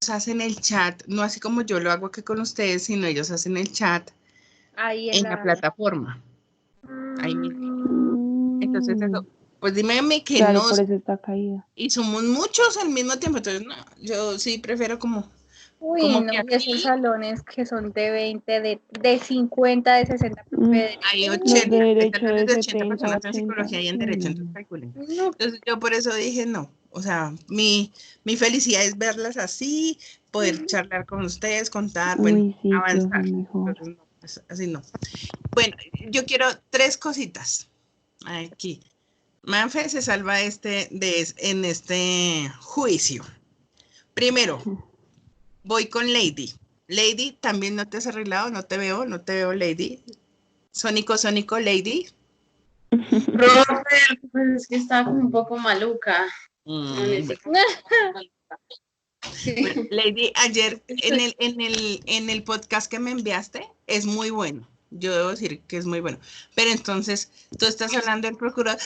ellos hacen el chat, no así como yo lo hago aquí con ustedes, sino ellos hacen el chat ahí en la plataforma. Ahí mismo. Entonces eso, pues dime que Claro, no, por eso está caída. y somos muchos al mismo tiempo, entonces no, yo sí prefiero como Uy, no, que y esos aquí salones que son de 20, de 50, de 60 de hay Los 80, de hay derecho salones de de 80 70, personas en 80. psicología y en derecho, entonces calculen. No, Entonces yo por eso dije no, o sea, mi felicidad es verlas así, poder charlar con ustedes, contar, bueno, Uy, sí, profe, avanzar. mejor. Entonces no, pues, así no. Bueno, yo quiero 3 cositas aquí. Manfred se salva en este juicio. Primero, voy con Lady. Lady, también no te has arreglado, no te veo, Lady. Sónico, Lady. Profe, pues es que está como un poco maluca. Bueno. Sí. Bueno, Lady, ayer en el podcast que me enviaste es muy bueno. Yo debo decir que es muy bueno. Pero entonces, tú estás hablando del procurador,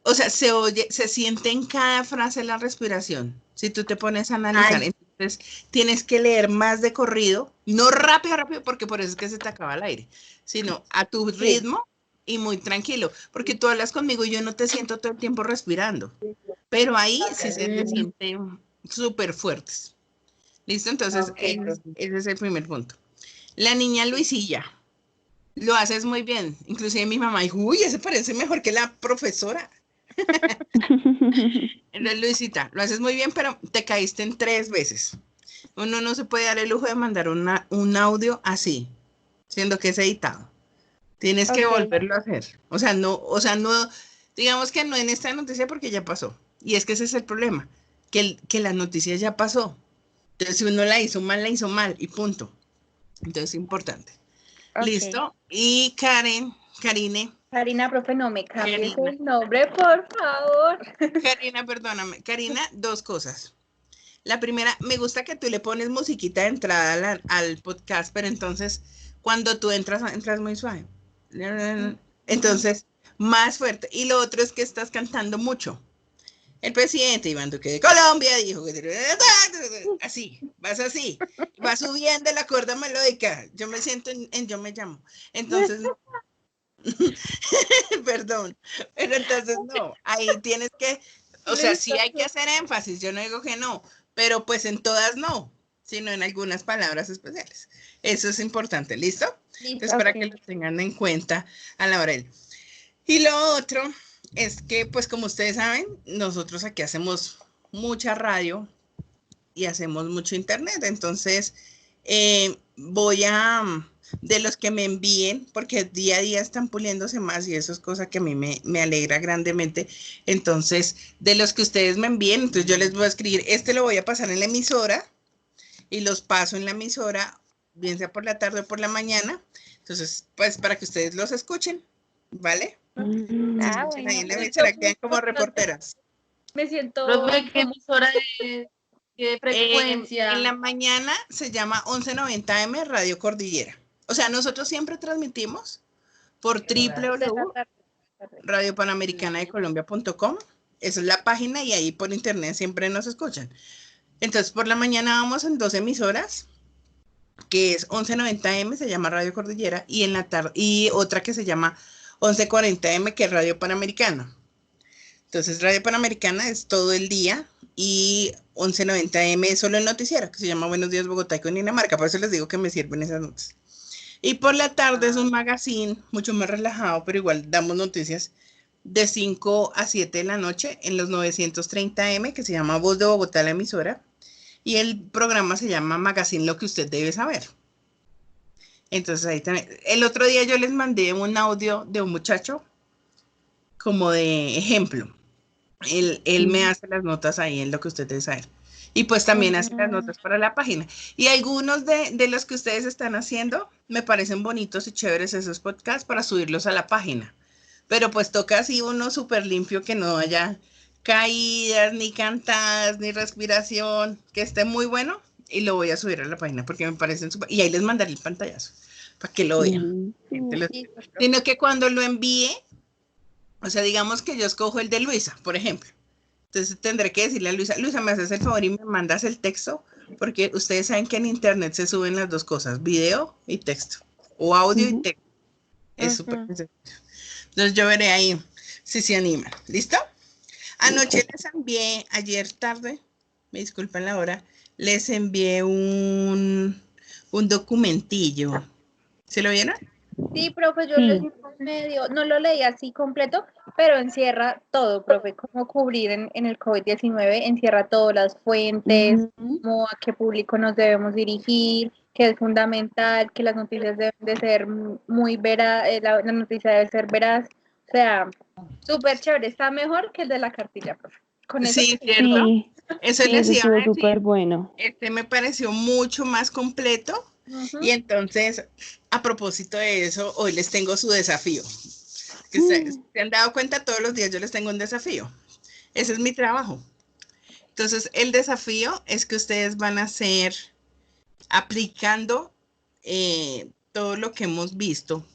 o sea, se siente en cada frase la respiración. Si tú te pones a analizar, entonces tienes que leer más de corrido, no rápido, porque por eso es que se te acaba el aire, sino a tu ritmo y muy tranquilo, porque tú hablas conmigo y yo no te siento todo el tiempo respirando, pero ahí sí se te siente súper fuertes. ¿Listo? Entonces, ese es el primer punto. La niña Luisilla, lo haces muy bien. Inclusive mi mamá dijo, uy, ese parece mejor que la profesora. Entonces, Luisita, lo haces muy bien, pero te caíste en 3 veces. Uno no se puede dar el lujo de mandar un audio así, siendo que es editado. Tienes que volverlo a hacer. O sea, no, digamos que no en esta noticia porque ya pasó. Y es que ese es el problema, que la noticia ya pasó. Entonces, si uno la hizo mal y punto. Entonces, es importante. ¿Listo? Y Karine. Karina, profe, no me cambies el nombre, por favor. Karina, perdóname. Karina, 2 cosas. La primera, me gusta que tú le pones musiquita de entrada al podcast, pero entonces cuando tú entras muy suave. Entonces, más fuerte. Y lo otro es que estás cantando mucho. El presidente Iván Duque de Colombia dijo que así, vas subiendo la cuerda melódica. Yo me siento yo me llamo. Entonces, perdón, pero entonces no, ahí tienes que, o sea, sí hay que hacer énfasis, yo no digo que no, pero pues en todas no, sino en algunas palabras especiales. Eso es importante, ¿listo? Entonces, para que lo tengan en cuenta a la hora de... Y lo otro es que, pues como ustedes saben, nosotros aquí hacemos mucha radio y hacemos mucho internet, entonces voy a, de los que me envíen, porque día a día están puliéndose más y eso es cosa que a mí me alegra grandemente, entonces de los que ustedes me envíen, entonces yo les voy a escribir, lo voy a pasar en la emisora y los paso en la emisora, bien sea por la tarde o por la mañana, entonces pues para que ustedes los escuchen, ¿vale? Escuchen ahí en la emisora, quedan como reporteras. Me siento... Profe, ¿qué emisora de frecuencia? En la mañana se llama 1190M Radio Cordillera. O sea, nosotros siempre transmitimos por www.radiopanamericanaDeColombia.com. Esa es la página y ahí por internet siempre nos escuchan. Entonces, por la mañana vamos en 2 emisoras, que es 1190M, se llama Radio Cordillera, y en la tarde, y otra que se llama 1140M, que es Radio Panamericana. Entonces, Radio Panamericana es todo el día y 1190M es solo el noticiero, que se llama Buenos Días Bogotá y Cundinamarca. Por eso les digo que me sirven esas notas. Y por la tarde es un magazine mucho más relajado, pero igual damos noticias de 5 a 7 de la noche en los 930M, que se llama Voz de Bogotá, la emisora. Y el programa se llama Magazine Lo que usted debe saber. Entonces ahí también. El otro día yo les mandé un audio de un muchacho como de ejemplo. Él me hace las notas ahí en lo que usted debe saber. Y pues también hace las notas para la página. Y algunos de los que ustedes están haciendo me parecen bonitos y chéveres esos podcasts para subirlos a la página. Pero pues toca así uno súper limpio, que no haya caídas, ni cantadas, ni respiración, que esté muy bueno. Y lo voy a subir a la página porque me parecen súper... Y ahí les mandaré el pantallazo para que lo vean. Sino que cuando lo envíe, o sea, digamos que yo escojo el de Luisa, por ejemplo. Entonces tendré que decirle a Luisa, Luisa, ¿me haces el favor y me mandas el texto porque ustedes saben que en internet se suben las dos cosas, video y texto, o audio y texto. Es súper sencillo. Entonces yo veré ahí si se animan. ¿Listo? Anoche les envié, ayer tarde, me disculpan la hora, les envié un documentillo. ¿Se lo vieron? Sí, profe, yo lo hice medio, no lo leí así completo, pero encierra todo, profe, cómo cubrir en el COVID-19, encierra todas las fuentes, cómo a qué público nos debemos dirigir, que es fundamental, que las noticias deben de ser muy veraz, la noticia debe ser veraz, o sea, súper chévere, está mejor que el de la cartilla, profe. Con eso. Sí, cierto. Sí, Eso sí, les eso iba estuvo a decir. súper bueno. Este me pareció mucho más completo. Y entonces, a propósito de eso, hoy les tengo su desafío. Que se han dado cuenta, todos los días yo les tengo un desafío. Ese es mi trabajo. Entonces, el desafío es que ustedes van a hacer aplicando todo lo que hemos visto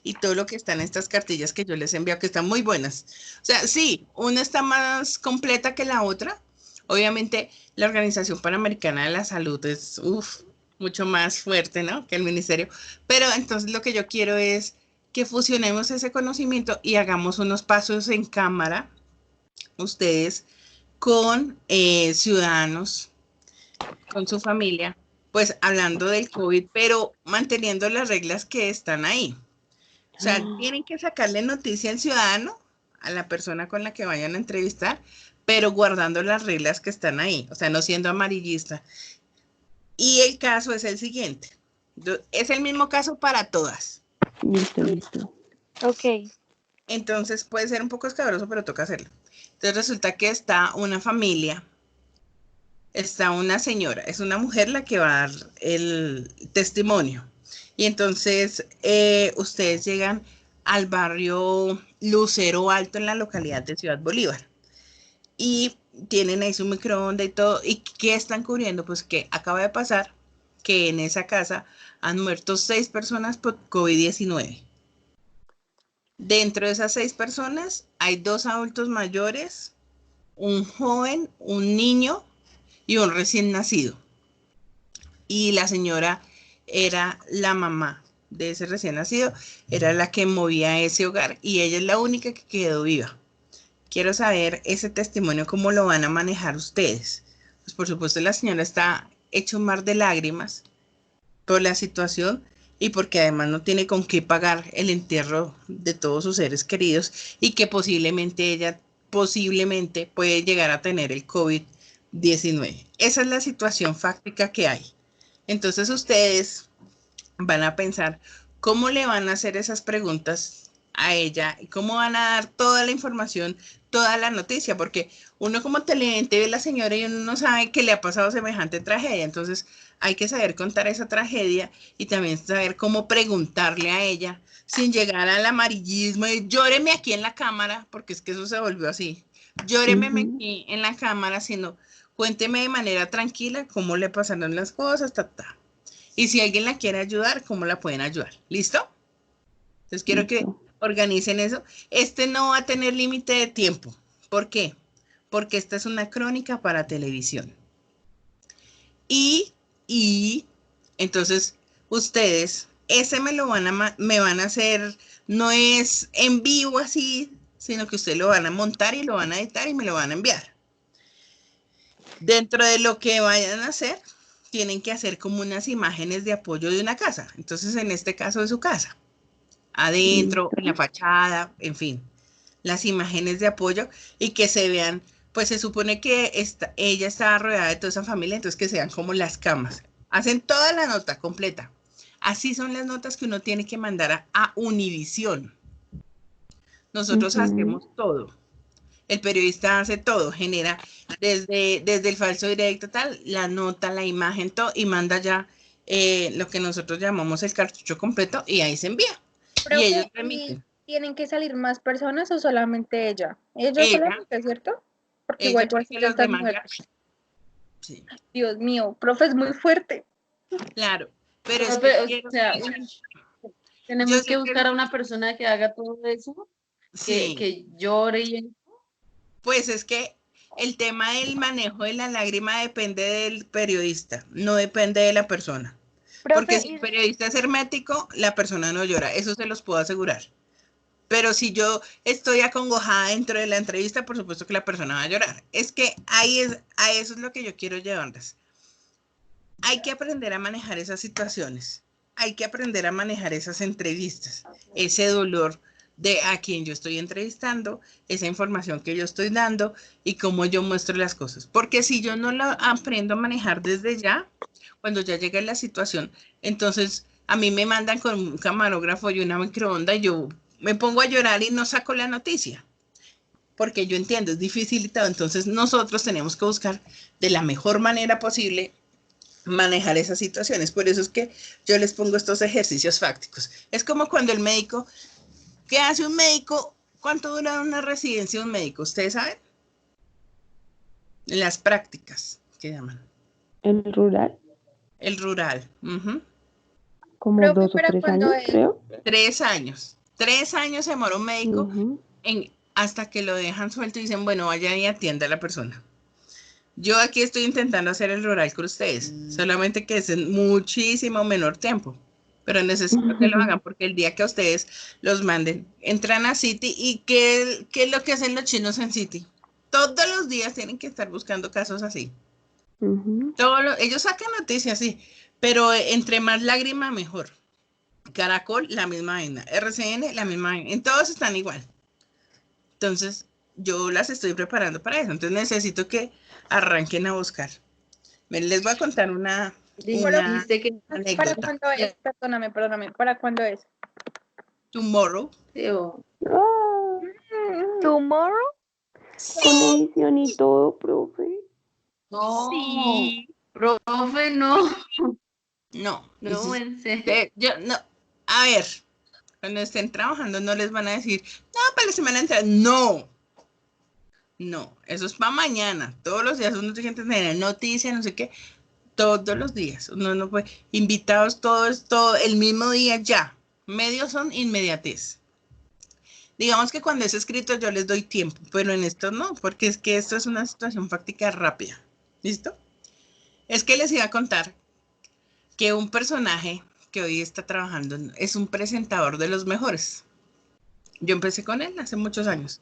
y todo lo que está en estas cartillas que yo les envío, que están muy buenas. O sea, sí, una está más completa que la otra. Obviamente, la Organización Panamericana de la Salud es mucho más fuerte, ¿no? Que el ministerio. Pero entonces lo que yo quiero es que fusionemos ese conocimiento y hagamos unos pasos en cámara, ustedes, con ciudadanos, con su familia, pues hablando del COVID, pero manteniendo las reglas que están ahí. O sea, tienen que sacarle noticia al ciudadano, a la persona con la que vayan a entrevistar, pero guardando las reglas que están ahí, o sea, no siendo amarillista. Y el caso es el siguiente. Es el mismo caso para todas. Listo. Ok. Entonces puede ser un poco escabroso, pero toca hacerlo. Entonces resulta que está una familia, está una señora, es una mujer la que va a dar el testimonio. Y entonces ustedes llegan al barrio Lucero Alto en la localidad de Ciudad Bolívar. Y tienen ahí su microondas y todo. ¿Y qué están cubriendo? Pues que acaba de pasar que en esa casa han muerto 6 personas por COVID-19. Dentro de esas 6 personas hay 2 adultos mayores, un joven, un niño y un recién nacido. Y la señora era la mamá de ese recién nacido, era la que movía ese hogar y ella es la única que quedó viva. Quiero saber ese testimonio, cómo lo van a manejar ustedes. Pues por supuesto la señora está hecha un mar de lágrimas por la situación y porque además no tiene con qué pagar el entierro de todos sus seres queridos y que posiblemente ella puede llegar a tener el COVID-19. Esa es la situación fáctica que hay. Entonces ustedes van a pensar cómo le van a hacer esas preguntas a ella y cómo van a dar toda la información, toda la noticia, porque uno como televidente ve a la señora y uno no sabe que le ha pasado semejante tragedia, entonces hay que saber contar esa tragedia y también saber cómo preguntarle a ella sin llegar al amarillismo de llóreme aquí en la cámara, porque es que eso se volvió así, llóreme aquí en la cámara, sino cuénteme de manera tranquila cómo le pasaron las cosas, y si alguien la quiere ayudar, cómo la pueden ayudar. ¿Listo? Entonces quiero que organicen eso. Este no va a tener límite de tiempo. ¿Por qué? Porque esta es una crónica para televisión. Y entonces ustedes, ese me van a hacer, no es en vivo así, sino que ustedes lo van a montar y lo van a editar y me lo van a enviar. Dentro de lo que vayan a hacer, tienen que hacer como unas imágenes de apoyo de una casa. Entonces, en este caso de su casa, adentro, en la fachada, en fin, las imágenes de apoyo y que se vean, pues se supone que ella estaba rodeada de toda esa familia, entonces que sean como las camas. Hacen toda la nota completa. Así son las notas que uno tiene que mandar a Univisión. Nosotros hacemos todo. El periodista hace todo, genera desde el falso directo, tal, la nota, la imagen, todo, y manda ya lo que nosotros llamamos el cartucho completo y ahí se envía. Pero y ellos remiten. ¿Tienen que salir más personas o solamente ella? Ellos solamente, ¿cierto? Porque igual yo y los demás. Sí. Dios mío, profe, es muy fuerte. Claro, pero es que, o sea, tenemos que buscar a una persona que haga todo eso, sí. que llore y... Pues es que el tema del manejo de la lágrima depende del periodista, no depende de la persona. Porque Profe, si el periodista es hermético, la persona no llora, eso se los puedo asegurar. Pero si yo estoy acongojada dentro de la entrevista, por supuesto que la persona va a llorar. Es que a eso es lo que yo quiero llevarles. Hay que aprender a manejar esas situaciones. Hay que aprender a manejar esas entrevistas, ese dolor de a quien yo estoy entrevistando, esa información que yo estoy dando y cómo yo muestro las cosas. Porque si yo no lo aprendo a manejar desde ya, cuando ya llega la situación, entonces a mí me mandan con un camarógrafo y una microonda y yo me pongo a llorar y no saco la noticia. Porque yo entiendo, es difícil y todo. Entonces nosotros tenemos que buscar de la mejor manera posible manejar esas situaciones. Por eso es que yo les pongo estos ejercicios fácticos. Es como cuando el médico, ¿qué hace un médico? ¿Cuánto dura una residencia de un médico? ¿Ustedes saben? En las prácticas, ¿qué llaman? El rural, El rural. como profe, 2 o ¿para 3 cuándo años, es? creo. 3 años. 3 años se demora un médico Ujú. hasta que lo dejan suelto y dicen, bueno, vaya y atienda a la persona. Yo aquí estoy intentando hacer el rural con ustedes, solamente que es en muchísimo menor tiempo. Pero necesito que lo hagan porque el día que ustedes los manden, entran a City y ¿qué es lo que hacen los chinos en City? Todos los días tienen que estar buscando casos así. Ujú. Ellos sacan noticias, sí, pero entre más lágrima, mejor. Caracol, la misma vaina. RCN, la misma vaina. En todos están igual. Entonces, yo las estoy preparando para eso. Entonces, necesito que arranquen a buscar. Les voy a contar una Dijiste que ¿Para anécdota. cuándo es? Perdóname, ¿para cuándo es? Tomorrow. Ah, ¿Tomorrow? con edición y todo, profe. no, Sí. profe, no, No. no, en serio. Yo, no. A ver, cuando estén trabajando no les van a decir, no, para la semana entrante. No. No, eso es para mañana. Todos los días uno tiene que tener noticias, no sé qué. Todos los días. Uno no puede. Invitados, todo es todo el mismo día ya. Medios son inmediatez. Digamos que cuando es escrito yo les doy tiempo, pero en esto no, porque es que esto es una situación fáctica rápida. ¿Listo? Es que les iba a contar que un personaje que hoy está trabajando es un presentador de los mejores. Yo empecé con él hace muchos años.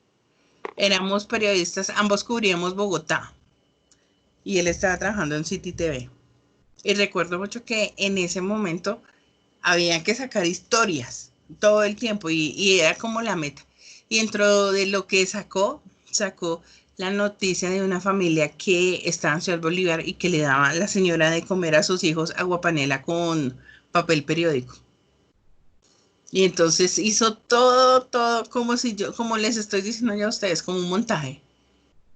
Éramos periodistas, ambos cubríamos Bogotá y él estaba trabajando en City TV. Y recuerdo mucho que en ese momento había que sacar historias todo el tiempo y era como la meta. Y dentro de lo que sacó la noticia de una familia que estaba en Ciudad Bolívar y que le daba la señora de comer a sus hijos aguapanela con papel periódico. Y entonces hizo todo como si yo, como les estoy diciendo ya a ustedes, como un montaje.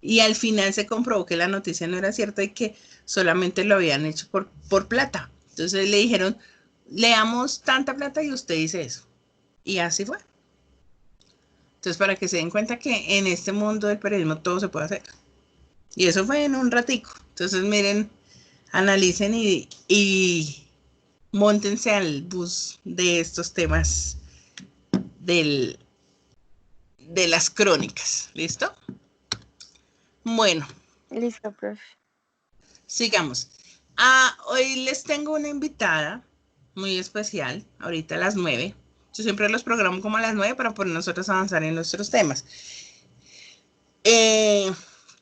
Y al final se comprobó que la noticia no era cierta y que solamente lo habían hecho por plata. Entonces le dijeron, le damos tanta plata y usted dice eso. Y así fue. Entonces, para que se den cuenta que en este mundo del periodismo todo se puede hacer. Y eso fue en un ratico. Entonces, miren, analicen y móntense al bus de estos temas del, de las crónicas. ¿Listo? Bueno, Listo, profe. sigamos. Hoy les tengo una invitada muy especial, ahorita a las 9. Yo siempre los programo como a las 9 para poder nosotros avanzar en nuestros temas.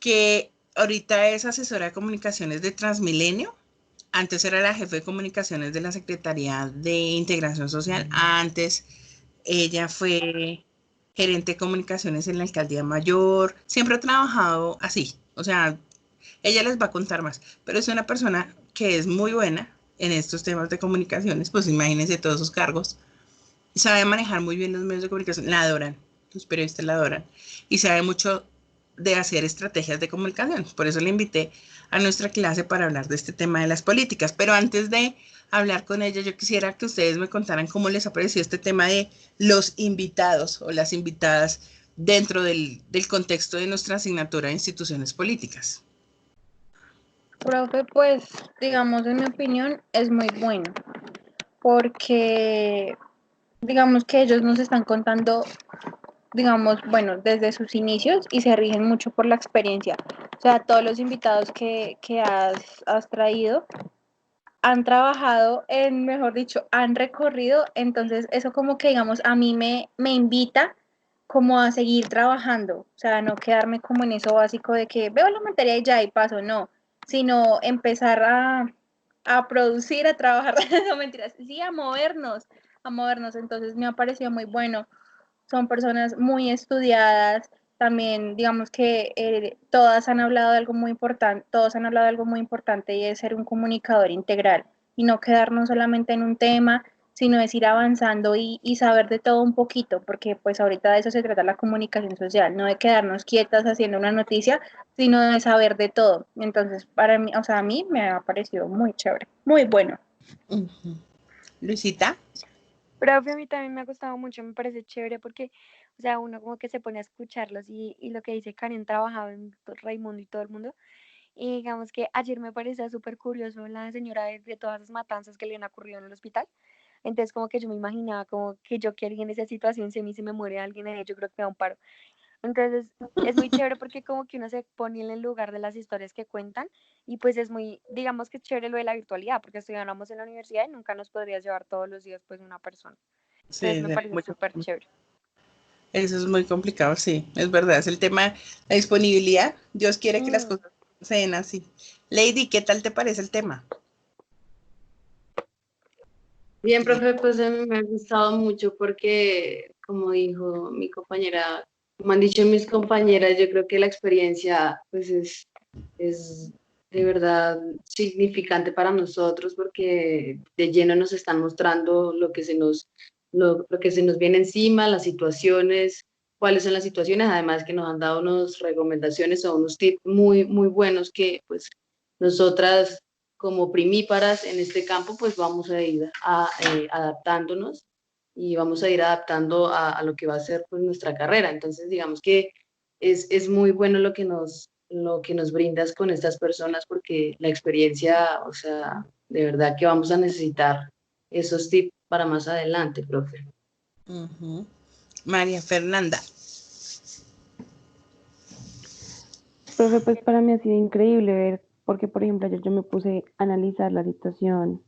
Que ahorita es asesora de comunicaciones de Transmilenio. Antes era la jefe de comunicaciones de la Secretaría de Integración Social. Antes ella fue gerente de comunicaciones en la Alcaldía Mayor. Siempre ha trabajado así. O sea, ella les va a contar más. Pero es una persona que es muy buena en estos temas de comunicaciones. Pues imagínense todos sus cargos. Sabe manejar muy bien los medios de comunicación. La adoran. Los periodistas la adoran. Y sabe mucho de hacer estrategias de comunicación. Por eso le invité a nuestra clase para hablar de este tema de las políticas. Pero antes de hablar con ella, yo quisiera que ustedes me contaran cómo les ha parecido este tema de los invitados o las invitadas dentro del contexto de nuestra asignatura de instituciones políticas. Profe, pues, digamos, en mi opinión, es muy bueno, porque digamos que ellos nos están contando, digamos, bueno, desde sus inicios y se rigen mucho por la experiencia. O sea, todos los invitados que has traído han trabajado mejor dicho, han recorrido, entonces eso como que, digamos, a mí me invita como a seguir trabajando, o sea, no quedarme como en eso básico de que veo la materia y ya y paso, no, sino empezar a producir, a trabajar, no mentiras, sí, a movernos, entonces me ha parecido muy bueno, son personas muy estudiadas, también digamos que todas han hablado de algo muy importante, todos han hablado de algo muy importante y es ser un comunicador integral y no quedarnos solamente en un tema, sino es ir avanzando y saber de todo un poquito, porque pues ahorita de eso se trata la comunicación social, no de quedarnos quietas haciendo una noticia, sino de saber de todo. Entonces, para mí, o sea, a mí me ha parecido muy chévere, muy bueno. Ujú. Luisita. Profe, a mí también me ha gustado mucho, me parece chévere porque, o sea, uno como que se pone a escucharlos y lo que dice Karen trabajaba en Raimundo y todo el mundo. Y digamos que ayer me parecía súper curioso la señora de todas las matanzas que le han ocurrido en el hospital. Entonces como que yo me imaginaba como que yo que alguien en esa situación, si a mí se me muere alguien en ello, yo creo que me da un paro. Entonces es muy chévere porque como que uno se pone en el lugar de las historias que cuentan y pues es muy, digamos que es chévere lo de la virtualidad porque estudiamos en la universidad y nunca nos podrías llevar todos los días pues una persona. Entonces Sí, me parece súper chévere. eso es muy complicado, sí, es verdad, es el tema, la disponibilidad. Dios quiere que las Mm. cosas se den así. Lady, ¿qué tal te parece el tema? Bien, profe, pues a mí me ha gustado mucho porque, como dijo mi compañera, como han dicho mis compañeras, yo creo que la experiencia pues es de verdad significante para nosotros porque de lleno nos están mostrando lo que se nos viene encima, las situaciones, cuáles son las situaciones, además que nos han dado unas recomendaciones o unos tips muy, muy buenos que pues nosotras como primíparas en este campo, pues vamos a ir adaptándonos y vamos a ir adaptando a lo que va a ser pues, nuestra carrera. Entonces, digamos que es muy bueno lo que nos brindas con estas personas porque la experiencia, o sea, de verdad que vamos a necesitar esos tips para más adelante, profe. Ujú. María Fernanda. Profe, pues para mí ha sido increíble ver, porque por ejemplo ayer yo me puse a analizar la situación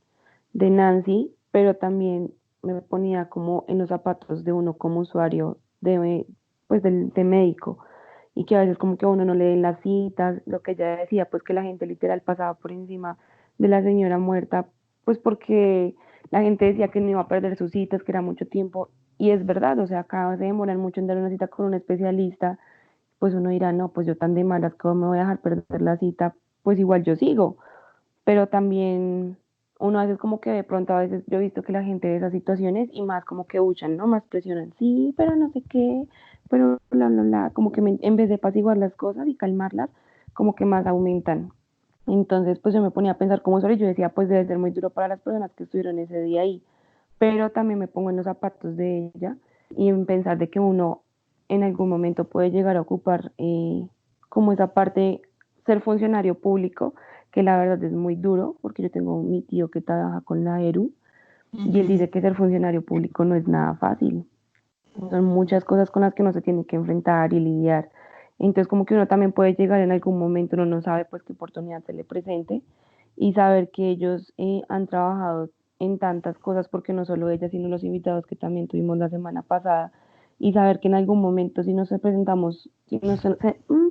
de Nancy, pero también me ponía como en los zapatos de uno como usuario pues de médico y que a veces como que a uno no le den las citas, lo que ella decía, pues que la gente literal pasaba por encima de la señora muerta, pues porque la gente decía que no iba a perder sus citas, que era mucho tiempo, y es verdad, o sea, acá se demoran mucho en dar una cita con un especialista, pues uno dirá, no, pues yo tan de malas, ¿cómo me voy a dejar perder la cita? Pues igual yo sigo, pero también uno a veces como que de pronto a veces yo he visto que la gente de esas situaciones y más como que huchan, ¿no? Más presionan, sí, pero no sé qué, pero bla, bla, bla, como que en vez de apaciguar las cosas y calmarlas, como que más aumentan. Entonces, pues yo me ponía a pensar como eso y yo decía, pues debe ser muy duro para las personas que estuvieron ese día ahí, pero también me pongo en los zapatos de ella y en pensar de que uno en algún momento puede llegar a ocupar como esa parte, ser funcionario público, que la verdad es muy duro, porque yo tengo mi tío que trabaja con la ERU y él dice que ser funcionario público no es nada fácil. Son muchas cosas con las que uno se tiene que enfrentar y lidiar. Entonces como que uno también puede llegar en algún momento, uno no sabe pues qué oportunidad se le presente y saber que ellos han trabajado en tantas cosas, porque no solo ella, sino los invitados que también tuvimos la semana pasada, y saber que en algún momento si nos presentamos,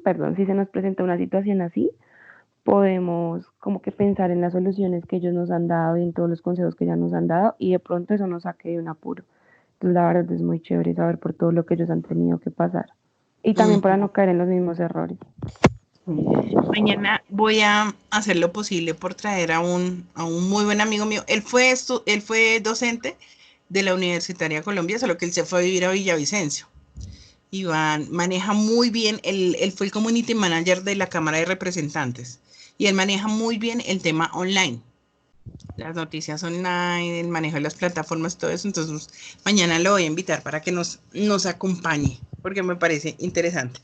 perdón, si se nos presenta una situación así, podemos como que pensar en las soluciones que ellos nos han dado y en todos los consejos que ya nos han dado y de pronto eso nos saque de un apuro. Entonces la verdad es muy chévere saber por todo lo que ellos han tenido que pasar y también para no caer en los mismos errores. Mañana voy a hacer lo posible por traer a un muy buen amigo mío. Él fue docente de la Universitaria de Colombia, solo que él se fue a vivir a Villavicencio. Iván maneja muy bien, él fue el community manager de la Cámara de Representantes y él maneja muy bien el tema online, las noticias online, el manejo de las plataformas, todo eso. Entonces, mañana lo voy a invitar para que nos acompañe, porque me parece interesante.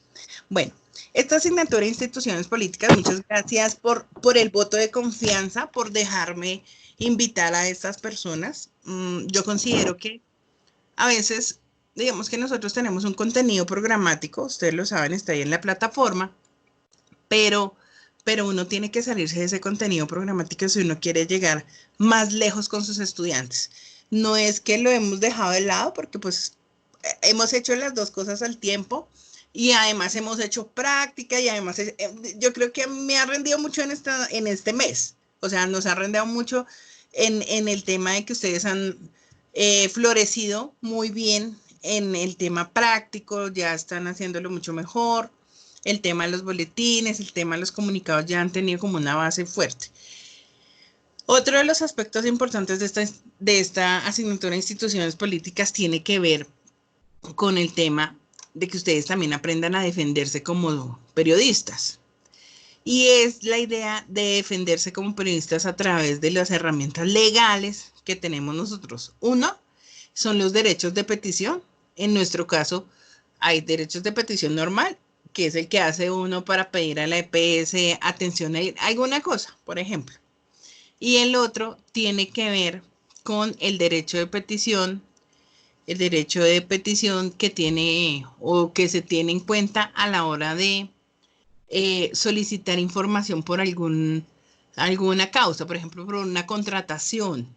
Bueno, esta asignatura de instituciones políticas, muchas gracias por el voto de confianza, por dejarme invitar a estas personas. Yo considero que a veces, digamos que nosotros tenemos un contenido programático, ustedes lo saben, está ahí en la plataforma, pero uno tiene que salirse de ese contenido programático si uno quiere llegar más lejos con sus estudiantes. No es que lo hemos dejado de lado, porque pues hemos hecho las dos cosas al tiempo y además hemos hecho práctica y además yo creo que me ha rendido mucho en este mes. O sea, nos ha rendido mucho en el tema de que ustedes han florecido muy bien en el tema práctico, ya están haciéndolo mucho mejor. El tema de los boletines, el tema de los comunicados ya han tenido como una base fuerte. Otro de los aspectos importantes de esta asignatura de instituciones políticas tiene que ver con el tema de que ustedes también aprendan a defenderse como periodistas. Y es la idea de defenderse como periodistas a través de las herramientas legales que tenemos nosotros. Uno, son los derechos de petición. En nuestro caso, hay derechos de petición normal, que es el que hace uno para pedir a la EPS atención a alguna cosa, por ejemplo. Y el otro tiene que ver con el derecho de petición que tiene o que se tiene en cuenta a la hora de solicitar información por alguna causa, por ejemplo, por una contratación,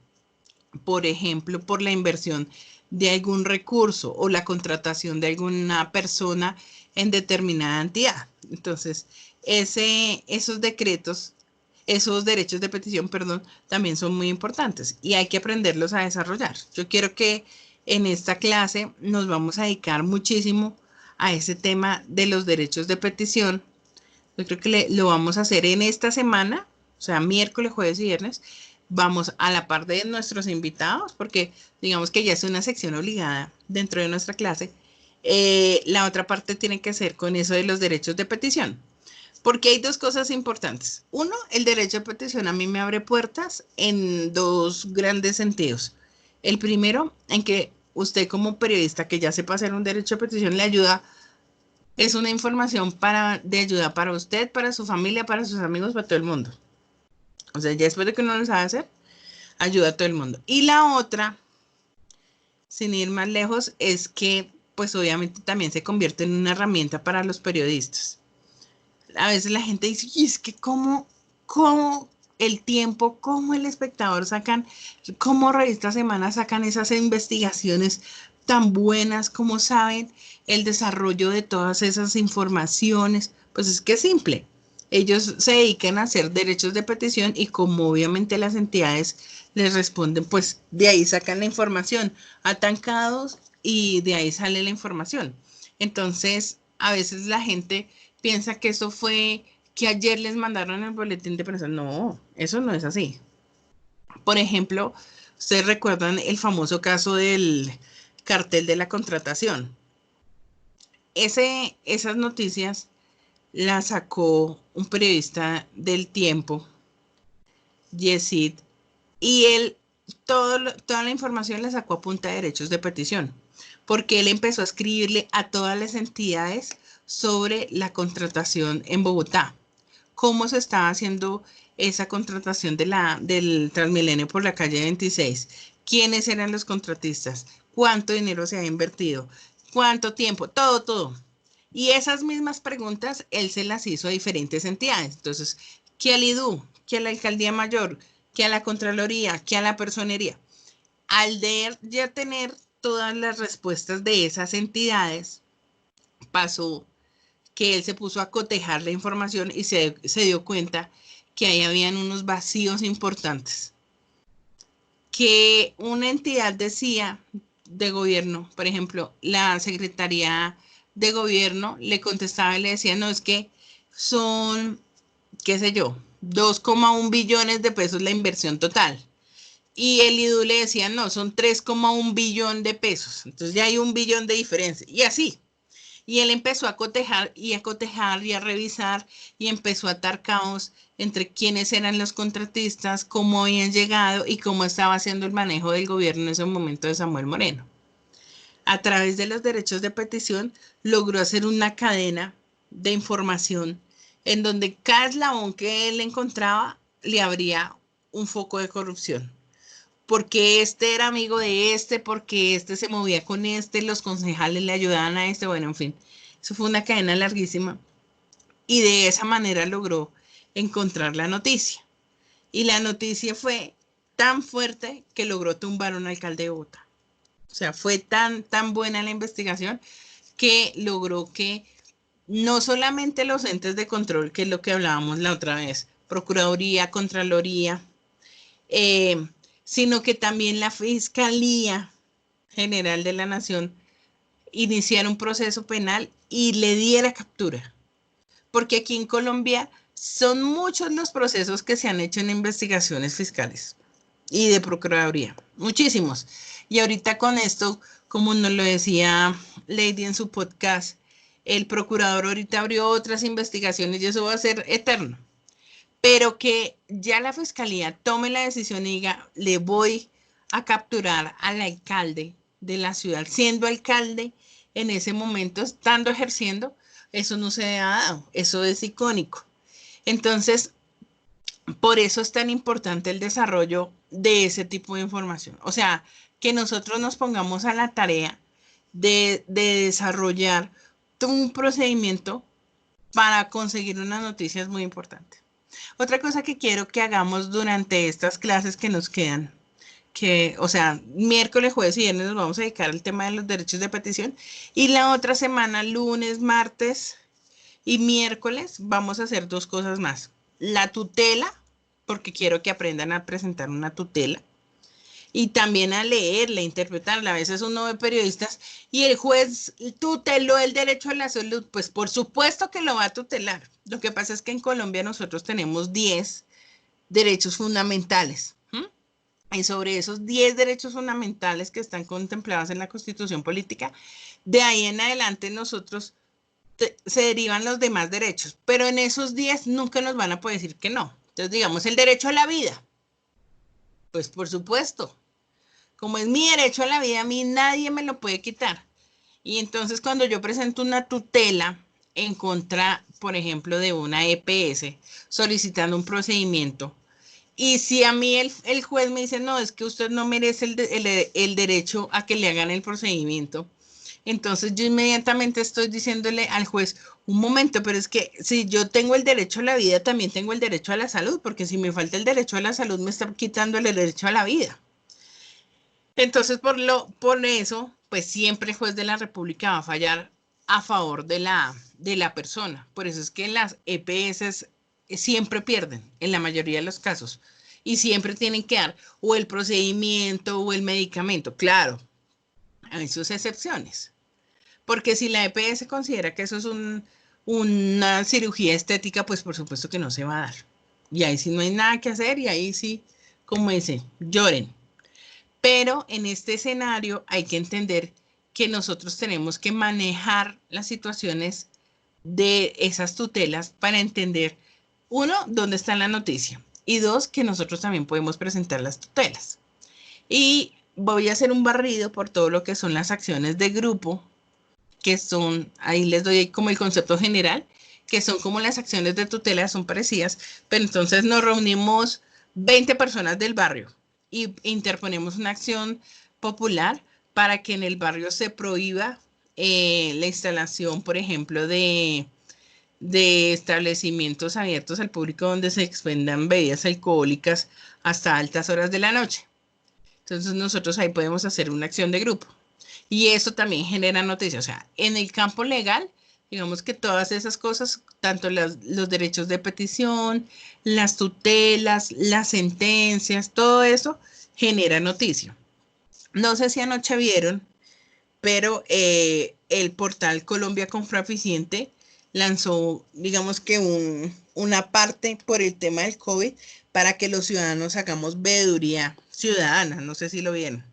por ejemplo, por la inversión de algún recurso o la contratación de alguna persona en determinada entidad. Entonces, esos derechos de petición, también son muy importantes y hay que aprenderlos a desarrollar. Yo quiero que en esta clase nos vamos a dedicar muchísimo a ese tema de los derechos de petición. Yo creo que lo vamos a hacer en esta semana, o sea, miércoles, jueves y viernes. Vamos a la par de nuestros invitados, porque digamos que ya es una sección obligada dentro de nuestra clase. La otra parte tiene que ser con eso de los derechos de petición, porque hay dos cosas importantes. Uno, el derecho de petición a mí me abre puertas en dos grandes sentidos. El primero, en que usted como periodista que ya sepa hacer un derecho de petición le ayuda. Es una información de ayuda para usted, para su familia, para sus amigos, para todo el mundo. O sea, ya después de que uno lo sabe hacer, ayuda a todo el mundo. Y la otra, sin ir más lejos, es que, pues obviamente también se convierte en una herramienta para los periodistas. A veces la gente dice, y es que cómo el tiempo, cómo el espectador sacan, cómo Revista Semana sacan esas investigaciones tan buenas, como saben el desarrollo de todas esas informaciones. Pues es que es simple. Ellos se dedican a hacer derechos de petición y como obviamente las entidades les responden, pues de ahí sacan la información, atancados y de ahí sale la información. Entonces, a veces la gente piensa que eso fue que ayer les mandaron el boletín de prensa. No, eso no es así. Por ejemplo, ustedes recuerdan el famoso caso del cartel de la contratación. Esas noticias las sacó un periodista del Tiempo, Yesid, y él toda la información la sacó a punta de derechos de petición, porque él empezó a escribirle a todas las entidades sobre la contratación en Bogotá, cómo se estaba haciendo esa contratación del Transmilenio por la calle 26, quiénes eran los contratistas, cuánto dinero se ha invertido, cuánto tiempo, todo. Y esas mismas preguntas él se las hizo a diferentes entidades. Entonces, ¿qué al IDU? ¿Qué a la Alcaldía Mayor? ¿Qué a la Contraloría? ¿Qué a la Personería? Al ya tener todas las respuestas de esas entidades, pasó que él se puso a cotejar la información y se dio cuenta que ahí habían unos vacíos importantes. Que una entidad decía de gobierno, por ejemplo, la Secretaría de Gobierno le contestaba y le decía, no, es que son, qué sé yo, 2,1 billones de pesos la inversión total. Y el IDU le decía, no, son 3,1 billón de pesos. Entonces ya hay 1 billón de diferencia. Y así. Y él empezó a cotejar y a revisar y empezó a atar caos entre quiénes eran los contratistas, cómo habían llegado y cómo estaba haciendo el manejo del gobierno en ese momento de Samuel Moreno. A través de los derechos de petición logró hacer una cadena de información en donde cada eslabón que él encontraba le abría un foco de corrupción. Porque este era amigo de este, porque este se movía con este, los concejales le ayudaban a este, bueno, en fin. Eso fue una cadena larguísima. y de esa manera logró encontrar la noticia. Y la noticia fue tan fuerte que logró tumbar a un alcalde de Bogotá. O sea, fue tan buena la investigación que logró que no solamente los entes de control, que es lo que hablábamos la otra vez, Procuraduría, Contraloría, sino que también la Fiscalía General de la Nación iniciara un proceso penal y le diera captura. Porque aquí en Colombia son muchos los procesos que se han hecho en investigaciones fiscales y de Procuraduría, muchísimos. Y ahorita con esto, como nos lo decía Lady en su podcast, el procurador ahorita abrió otras investigaciones y eso va a ser eterno. Pero que ya la fiscalía tome la decisión y diga, le voy a capturar al alcalde de la ciudad, siendo alcalde en ese momento, estando ejerciendo, eso no se ha dado, eso es icónico. Entonces, por eso es tan importante el desarrollo de ese tipo de información. O sea, que nosotros nos pongamos a la tarea de desarrollar un procedimiento para conseguir una noticia es muy importante. Otra cosa que quiero que hagamos durante estas clases que nos quedan, o sea, miércoles, jueves y viernes nos vamos a dedicar al tema de los derechos de petición y la otra semana, lunes, martes y miércoles, vamos a hacer 2 cosas más. La tutela, porque quiero que aprendan a presentar una tutela y también a leerla, a interpretarla. A veces uno ve periodistas y el juez tuteló el derecho a la salud. Pues por supuesto que lo va a tutelar. Lo que pasa es que en Colombia nosotros tenemos 10 derechos fundamentales. Y sobre esos 10 derechos fundamentales que están contemplados en la Constitución Política, de ahí en adelante nosotros se derivan los demás derechos. Pero en esos 10 nunca nos van a poder decir que no. Entonces, digamos, el derecho a la vida. Pues por supuesto. Como es mi derecho a la vida, a mí nadie me lo puede quitar. Y entonces cuando yo presento una tutela en contra, por ejemplo, de una EPS, solicitando un procedimiento, y si a mí el juez me dice, no, es que usted no merece el derecho a que le hagan el procedimiento, entonces yo inmediatamente estoy diciéndole al juez, un momento, pero es que si yo tengo el derecho a la vida, también tengo el derecho a la salud, porque si me falta el derecho a la salud, me está quitando el derecho a la vida. Entonces, por eso, pues siempre el juez de la República va a fallar a favor de la persona. Por eso es que las EPS siempre pierden, en la mayoría de los casos. Y siempre tienen que dar o el procedimiento o el medicamento. Claro, hay sus excepciones. Porque si la EPS considera que eso es una cirugía estética, pues por supuesto que no se va a dar. Y ahí sí no hay nada que hacer y ahí sí, como dice, lloren. Pero en este escenario hay que entender que nosotros tenemos que manejar las situaciones de esas tutelas para entender, 1, dónde está la noticia y 2, que nosotros también podemos presentar las tutelas. Y voy a hacer un barrido por todo lo que son las acciones de grupo, que son, ahí les doy como el concepto general, que son como las acciones de tutela, son parecidas, pero entonces nos reunimos 20 personas del barrio y interponemos una acción popular para que en el barrio se prohíba la instalación, por ejemplo, de establecimientos abiertos al público donde se expendan bebidas alcohólicas hasta altas horas de la noche. Entonces nosotros ahí podemos hacer una acción de grupo. Y eso también genera noticias. O sea, en el campo legal, digamos que todas esas cosas, tanto los derechos de petición, las tutelas, las sentencias, todo eso genera noticia. No sé si anoche vieron, pero el portal Colombia Confraeficiente lanzó, digamos que una parte por el tema del COVID para que los ciudadanos hagamos veeduría ciudadana. No sé si lo vieron.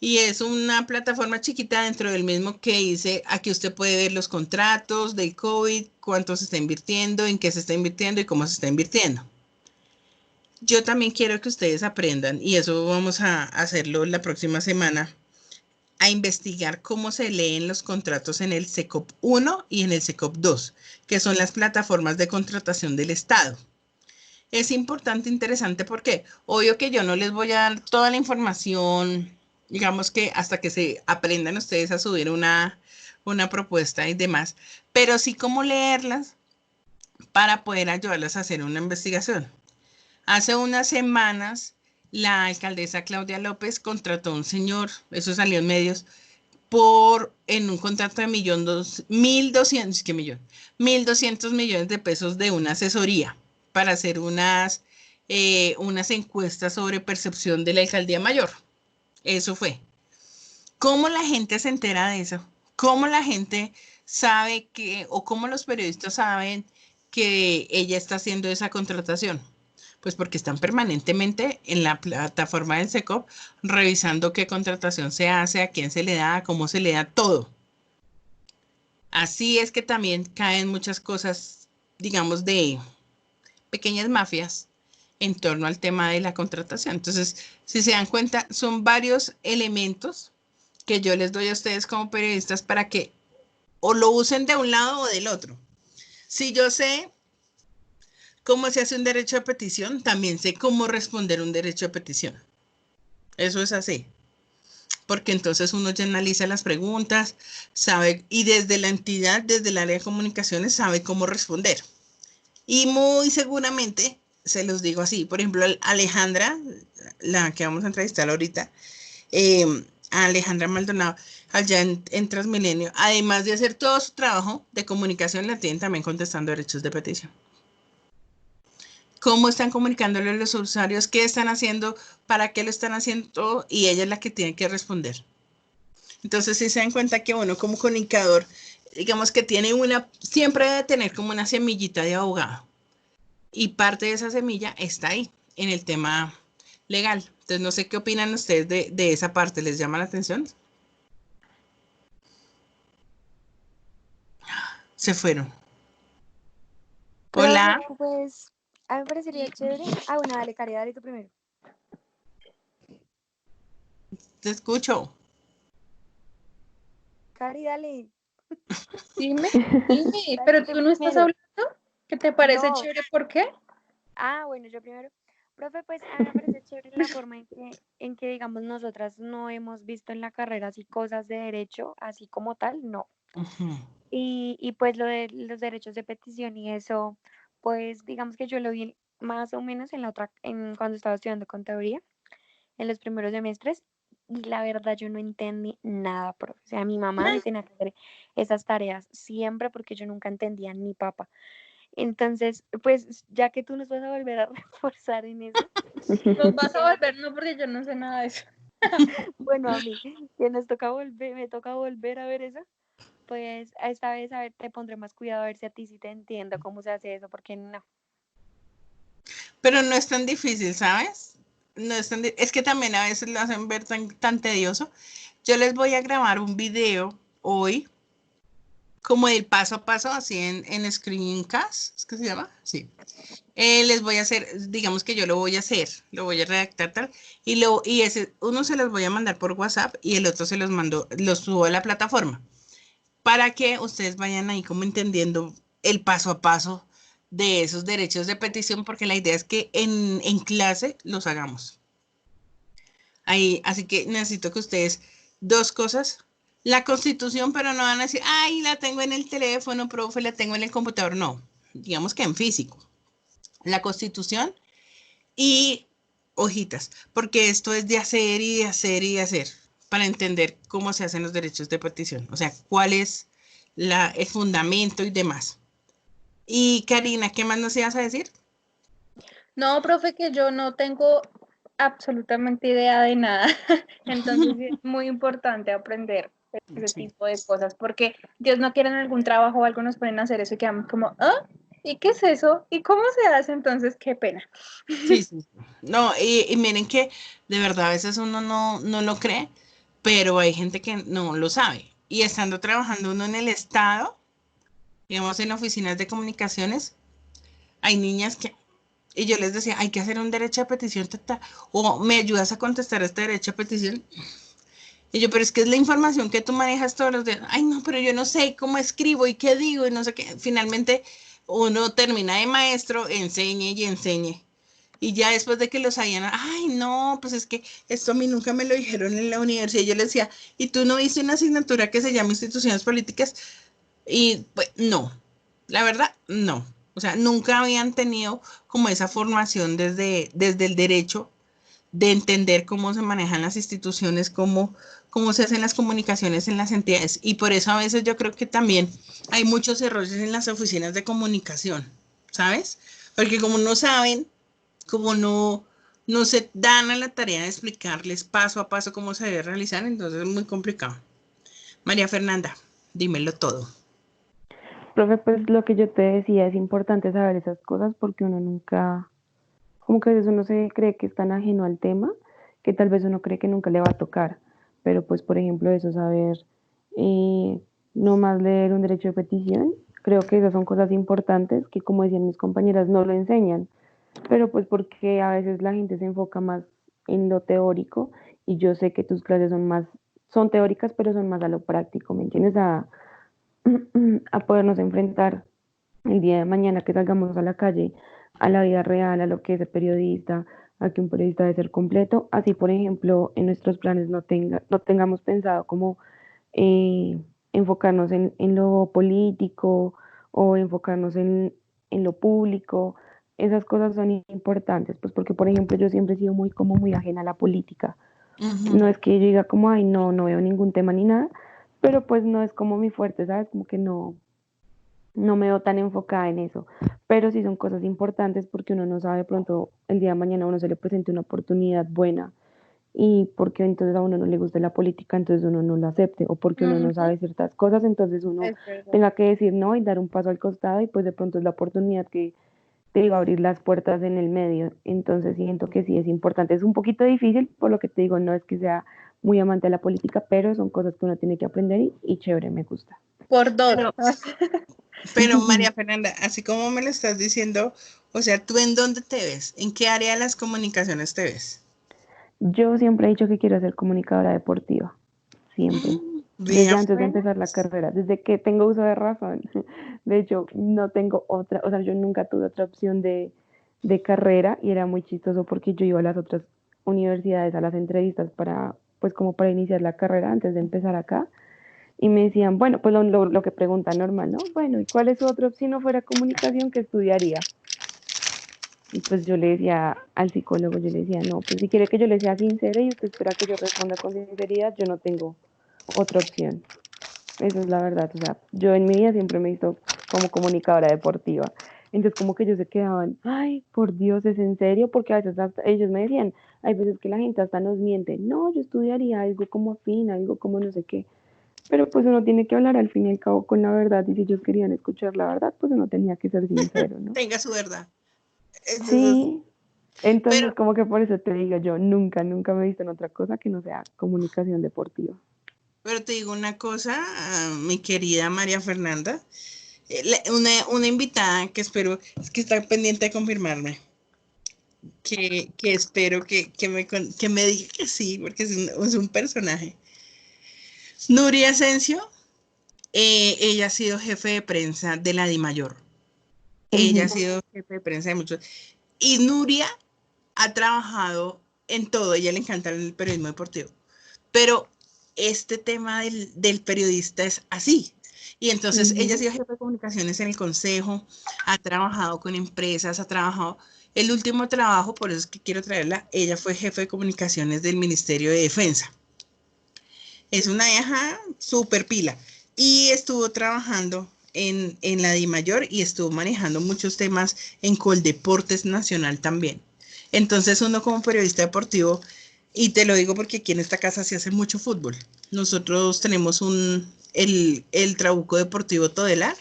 Y es una plataforma chiquita dentro del mismo que dice, aquí usted puede ver los contratos del COVID, cuánto se está invirtiendo, en qué se está invirtiendo y cómo se está invirtiendo. Yo también quiero que ustedes aprendan, y eso vamos a hacerlo la próxima semana, a investigar cómo se leen los contratos en el SECOP 1 y en el SECOP 2, que son las plataformas de contratación del Estado. Es importante, interesante, porque obvio que yo no les voy a dar toda la información, digamos que hasta que se aprendan ustedes a subir una propuesta y demás, pero sí cómo leerlas, para poder ayudarlas a hacer una investigación. Hace unas semanas, la alcaldesa Claudia López contrató a un señor, eso salió en medios, en un contrato de 1.200 millones de pesos de una asesoría para hacer unas encuestas sobre percepción de la alcaldía mayor. Eso fue. ¿Cómo la gente se entera de eso? ¿Cómo la gente sabe o cómo los periodistas saben que ella está haciendo esa contratación? Pues porque están permanentemente en la plataforma del SECOP revisando qué contratación se hace, a quién se le da, cómo se le da, todo. Así es que también caen muchas cosas, digamos, de pequeñas mafias en torno al tema de la contratación. Entonces, si se dan cuenta, son varios elementos que yo les doy a ustedes como periodistas para que o lo usen de un lado o del otro. Si yo sé cómo se hace un derecho de petición, también sé cómo responder un derecho de petición. Eso es así. Porque entonces uno ya analiza las preguntas, sabe, y desde la entidad, desde el área de comunicaciones, sabe cómo responder. Y muy seguramente, se los digo así, por ejemplo, Alejandra, la que vamos a entrevistar ahorita, a Alejandra Maldonado, allá en Transmilenio, además de hacer todo su trabajo de comunicación, la tienen también contestando derechos de petición. ¿Cómo están comunicándole a los usuarios? ¿Qué están haciendo? ¿Para qué lo están haciendo? Y ella es la que tiene que responder. Entonces, si se dan cuenta que uno como comunicador, digamos que siempre debe tener como una semillita de abogado. Y parte de esa semilla está ahí, en el tema legal. Entonces, no sé qué opinan ustedes de esa parte. ¿Les llama la atención? Se fueron. Hola. Pues, a mí me parecería chévere. Ah, bueno, dale, Cari, dale tú primero. Te escucho. Cari, dale. Dime, pero tú no estás hablando. ¿Qué te parece No. chévere? ¿Por qué? Ah, bueno, yo primero. Profe, pues a mí me parece chévere la forma en que, digamos, nosotras no hemos visto en la carrera así cosas de derecho, así como tal, no. Ujú. Y pues lo de los derechos de petición y eso, pues digamos que yo lo vi más o menos cuando estaba estudiando contaduría, en los primeros semestres, y la verdad yo no entendí nada, profe. O sea, mi mamá me tenía que hacer esas tareas siempre porque yo nunca entendía ni papa. Entonces, pues ya que tú nos vas a volver a reforzar en eso, Nos vas a volver, no, porque yo no sé nada de eso. bueno, a mí, que me toca volver a ver eso, pues esta vez, a ver, te pondré más cuidado a ver si a ti sí te entiendo cómo se hace eso, porque no. Pero no es tan difícil, ¿sabes? No es es que también a veces lo hacen ver tan tedioso. Yo les voy a grabar un video hoy, como el paso a paso, así en Screencast, ¿es que se llama? Sí. Les voy a hacer, digamos que yo lo voy a hacer, lo voy a redactar tal, y uno se los voy a mandar por WhatsApp y el otro los subo a la plataforma, para que ustedes vayan ahí como entendiendo el paso a paso de esos derechos de petición, porque la idea es que en clase los hagamos. Ahí, así que necesito que ustedes, dos cosas, la Constitución, pero no van a decir, ay, la tengo en el teléfono, profe, la tengo en el computador, no, digamos que en físico. La Constitución y hojitas, porque esto es de hacer y de hacer y de hacer para entender cómo se hacen los derechos de petición, o sea, cuál es el fundamento y demás. Y Karina, ¿qué más nos ibas a decir? No, profe, que yo no tengo absolutamente idea de nada. Entonces es muy importante aprender ese tipo de cosas, porque Dios no quiere en algún trabajo o algo nos ponen a hacer eso y quedamos como, ¿ah? ¿Y qué es eso? ¿Y cómo se hace? Entonces, qué pena. Sí, sí. No, y miren que de verdad a veces uno no lo cree, pero hay gente que no lo sabe. Y estando trabajando uno en el Estado, digamos en oficinas de comunicaciones, hay niñas y yo les decía, hay que hacer un derecho de petición, o me ayudas a contestar este derecho de petición. Y yo, pero es que es la información que tú manejas todos los días. Ay, no, pero yo no sé cómo escribo y qué digo y no sé qué. Finalmente uno termina de maestro, enseñe y enseñe. Y ya después de que lo sabían, ay, no, pues es que esto a mí nunca me lo dijeron en la universidad. Y yo les decía, ¿y tú no viste una asignatura que se llama instituciones políticas? Y pues no, la verdad, no. O sea, nunca habían tenido como esa formación desde el derecho de entender cómo se manejan las instituciones, cómo se hacen las comunicaciones en las entidades. Y por eso a veces yo creo que también hay muchos errores en las oficinas de comunicación, ¿sabes? Porque como no saben, como no se dan a la tarea de explicarles paso a paso cómo se debe realizar, entonces es muy complicado. María Fernanda, dímelo todo. Profe, pues lo que yo te decía, es importante saber esas cosas porque uno nunca, como que a veces uno se cree que es tan ajeno al tema que tal vez uno cree que nunca le va a tocar. Pero pues, por ejemplo, eso, saber eh, no más leer un derecho de petición, creo que esas son cosas importantes que, como decían mis compañeras, no lo enseñan. Pero pues porque a veces la gente se enfoca más en lo teórico y yo sé que tus clases son teóricas, pero son más a lo práctico, ¿me entiendes? A podernos enfrentar el día de mañana que salgamos a la calle, a la vida real, a lo que es el periodista, a que un periodista debe ser completo. Así, por ejemplo, en nuestros planes no tengamos pensado como eh, enfocarnos en lo político o enfocarnos en lo público. Esas cosas son importantes, pues porque, por ejemplo, yo siempre he sido muy ajena a la política. No es que yo diga como, ay, no veo ningún tema ni nada, pero pues no es como mi fuerte, ¿sabes? Como que no me veo tan enfocada en eso, pero sí son cosas importantes porque uno no sabe de pronto el día de mañana a uno se le presente una oportunidad buena y porque entonces a uno no le gusta la política, entonces uno no lo acepte, o porque uno no sabe ciertas cosas, entonces uno Es verdad. tenga que decir no y dar un paso al costado y pues de pronto es la oportunidad que te iba a abrir las puertas en el medio. Entonces siento que sí es importante. Es un poquito difícil, por lo que te digo, no es que sea muy amante de la política, pero son cosas que uno tiene que aprender y chévere, me gusta. Por dos. Pero María Fernanda, así como me lo estás diciendo, o sea, ¿tú en dónde te ves? ¿En qué área de las comunicaciones te ves? Yo siempre he dicho que quiero ser comunicadora deportiva, siempre. Desde Vea, antes de pues. empezar la carrera, desde que tengo uso de razón. De hecho, no tengo otra, o sea, yo nunca tuve otra opción de carrera y era muy chistoso porque yo iba a las otras universidades, a las entrevistas para, pues como para iniciar la carrera antes de empezar acá. Y me decían, bueno, pues lo que pregunta normal, ¿no? Bueno, ¿y cuál es su otra opción si no fuera comunicación que estudiaría? Y pues yo le decía al psicólogo, yo le decía, no, pues si quiere que yo le sea sincera y usted espera que yo responda con sinceridad, yo no tengo otra opción. Esa es la verdad, o sea, yo en mi vida siempre me he visto como comunicadora deportiva. Entonces como que ellos se quedaban, ay, por Dios, ¿es en serio? Porque a veces hasta ellos me decían, hay veces que la gente hasta nos miente, no, yo estudiaría algo como afín, algo como no sé qué. Pero pues uno tiene que hablar al fin y al cabo con la verdad y si ellos querían escuchar la verdad, pues uno tenía que ser sincero, ¿no? Tenga su verdad. Eso es así. Sí, entonces Pero, como que por eso te digo, yo nunca me he visto en otra cosa que no sea comunicación deportiva. pero te digo una cosa, mi querida María Fernanda, una invitada que espero, es que está pendiente de confirmarme, que espero que me diga que sí, porque es un personaje. Nuria Asensio, ella ha sido jefe de prensa de la DIMAYOR. Ella ha Ujú. sido jefe de prensa de muchos. Y Nuria ha trabajado en todo, a ella le encanta el periodismo deportivo, pero este tema del periodista es así. Y entonces ella ha Ujú. sido jefe de comunicaciones en el consejo, ha trabajado con empresas, ha trabajado, el último trabajo, por eso es que quiero traerla, ella fue jefe de comunicaciones del Ministerio de Defensa. Es una vieja súper pila y estuvo trabajando en la DIMAYOR y estuvo manejando muchos temas en Coldeportes Nacional también. Entonces uno como periodista deportivo, y te lo digo porque aquí en esta casa se hace mucho fútbol. Nosotros tenemos el Trabuco Deportivo Todelar,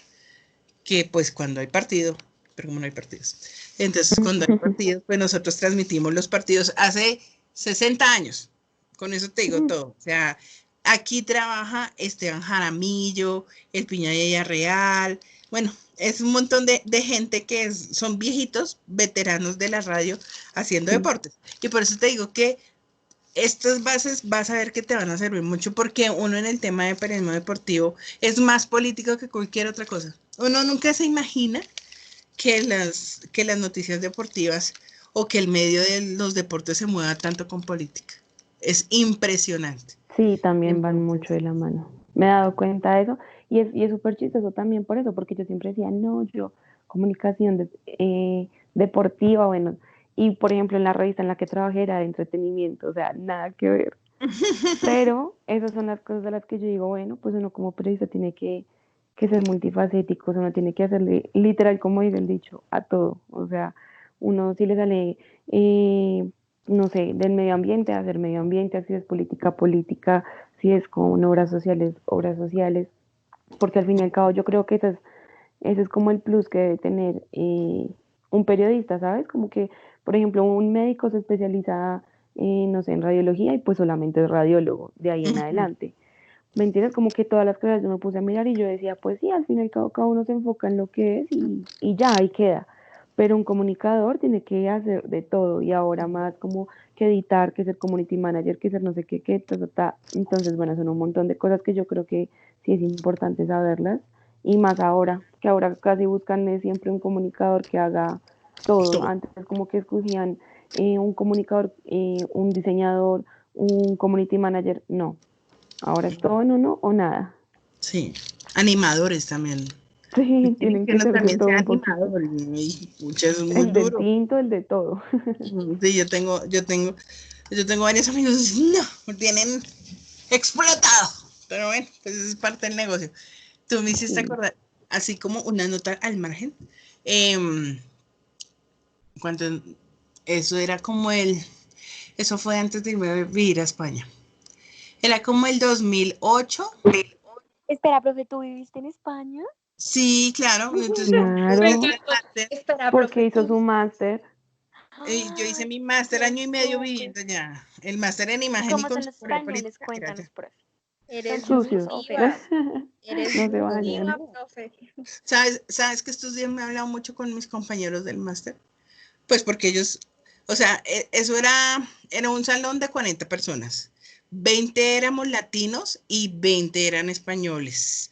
que pues cuando hay partido, pero como no hay partidos, entonces cuando hay partido, pues nosotros transmitimos los partidos hace 60 años. Con eso te digo todo. O sea, aquí trabaja Esteban Jaramillo, el Piña Real, bueno, es un montón de gente que son viejitos, veteranos de la radio haciendo Sí. deportes. Y por eso te digo que estas bases vas a ver que te van a servir mucho porque uno en el tema de periodismo deportivo es más político que cualquier otra cosa. Uno nunca se imagina que las noticias deportivas o que el medio de los deportes se mueva tanto con política. Es impresionante. Sí, también van mucho Entonces, de la mano. Me he dado cuenta de eso y es súper chistoso también por eso, porque yo siempre decía, no, yo comunicación deportiva, bueno, y por ejemplo en la revista en la que trabajé era de entretenimiento, o sea, nada que ver. Pero esas son las cosas de las que yo digo, bueno, pues uno como periodista tiene que ser multifacético, uno tiene que hacerle, literal, como dice el dicho, a todo. O sea, uno si le sale, no sé, del medio ambiente, hacer medio ambiente, si es política, política, si es con obras sociales, porque al fin y al cabo yo creo que ese es como el plus que debe tener un periodista, ¿sabes? Como que, por ejemplo, un médico se especializa, no sé, en radiología y pues solamente es radiólogo de ahí en adelante. ¿Me entiendes? Como que todas las carreras yo me puse a mirar y yo decía, pues sí, al fin y al cabo cada uno se enfoca en lo que es y ya, ahí queda. Pero un comunicador tiene que hacer de todo y ahora más como que editar, que ser community manager, que ser no sé qué, ta. Entonces, bueno, son un montón de cosas que yo creo que sí es importante saberlas y más ahora, que ahora casi buscan siempre un comunicador que haga todo. Antes como que escogían un comunicador, un diseñador, un community manager, no. Ahora es todo en uno o nada. Sí, animadores también. Sí, tienen Que que uno ser de también todo sea un poquito. animador. Y pucha, eso es muy El del duro. tinto, el de todo. Sí, yo tengo varios amigos, no, me tienen explotado. Pero bueno, pues es parte del negocio. Tú me hiciste Sí. acordar, así como una nota al margen, em, cuando eso era como eso fue antes de irme a vivir a España. Era como el 2008. Espera, profe, ¿tú viviste en España? Sí, claro. Entonces, Claro, Espera, porque profe, hizo su máster. yo hice ¡Ay, mi máster qué año y medio súper! viviendo allá. El máster en ¿Y imagen y cómo son los consultoría españoles? política era allá. Cuéntanos, profe. ¿Son eres sucios Sucios. o diva, feos? eres No se diva, bañan. profe. ¿Sabes que estos días me he hablado mucho con mis compañeros del máster? Pues porque ellos, o sea, eso era un salón de 40 personas. 20 éramos latinos y 20 eran españoles.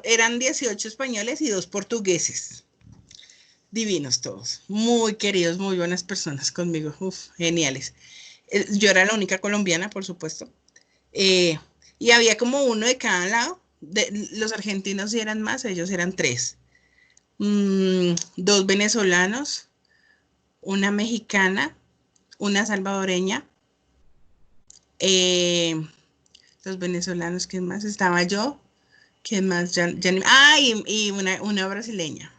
Eran 18 españoles y 2 portugueses. Divinos todos, muy queridos, muy buenas personas conmigo, uf, geniales. Yo era la única colombiana, por supuesto, eh, y había como uno de cada lado. Los argentinos sí eran más, ellos eran tres. Dos venezolanos, una mexicana, una salvadoreña, eh, los venezolanos, ¿quién más? Estaba yo, ¿quién más? Y una brasileña.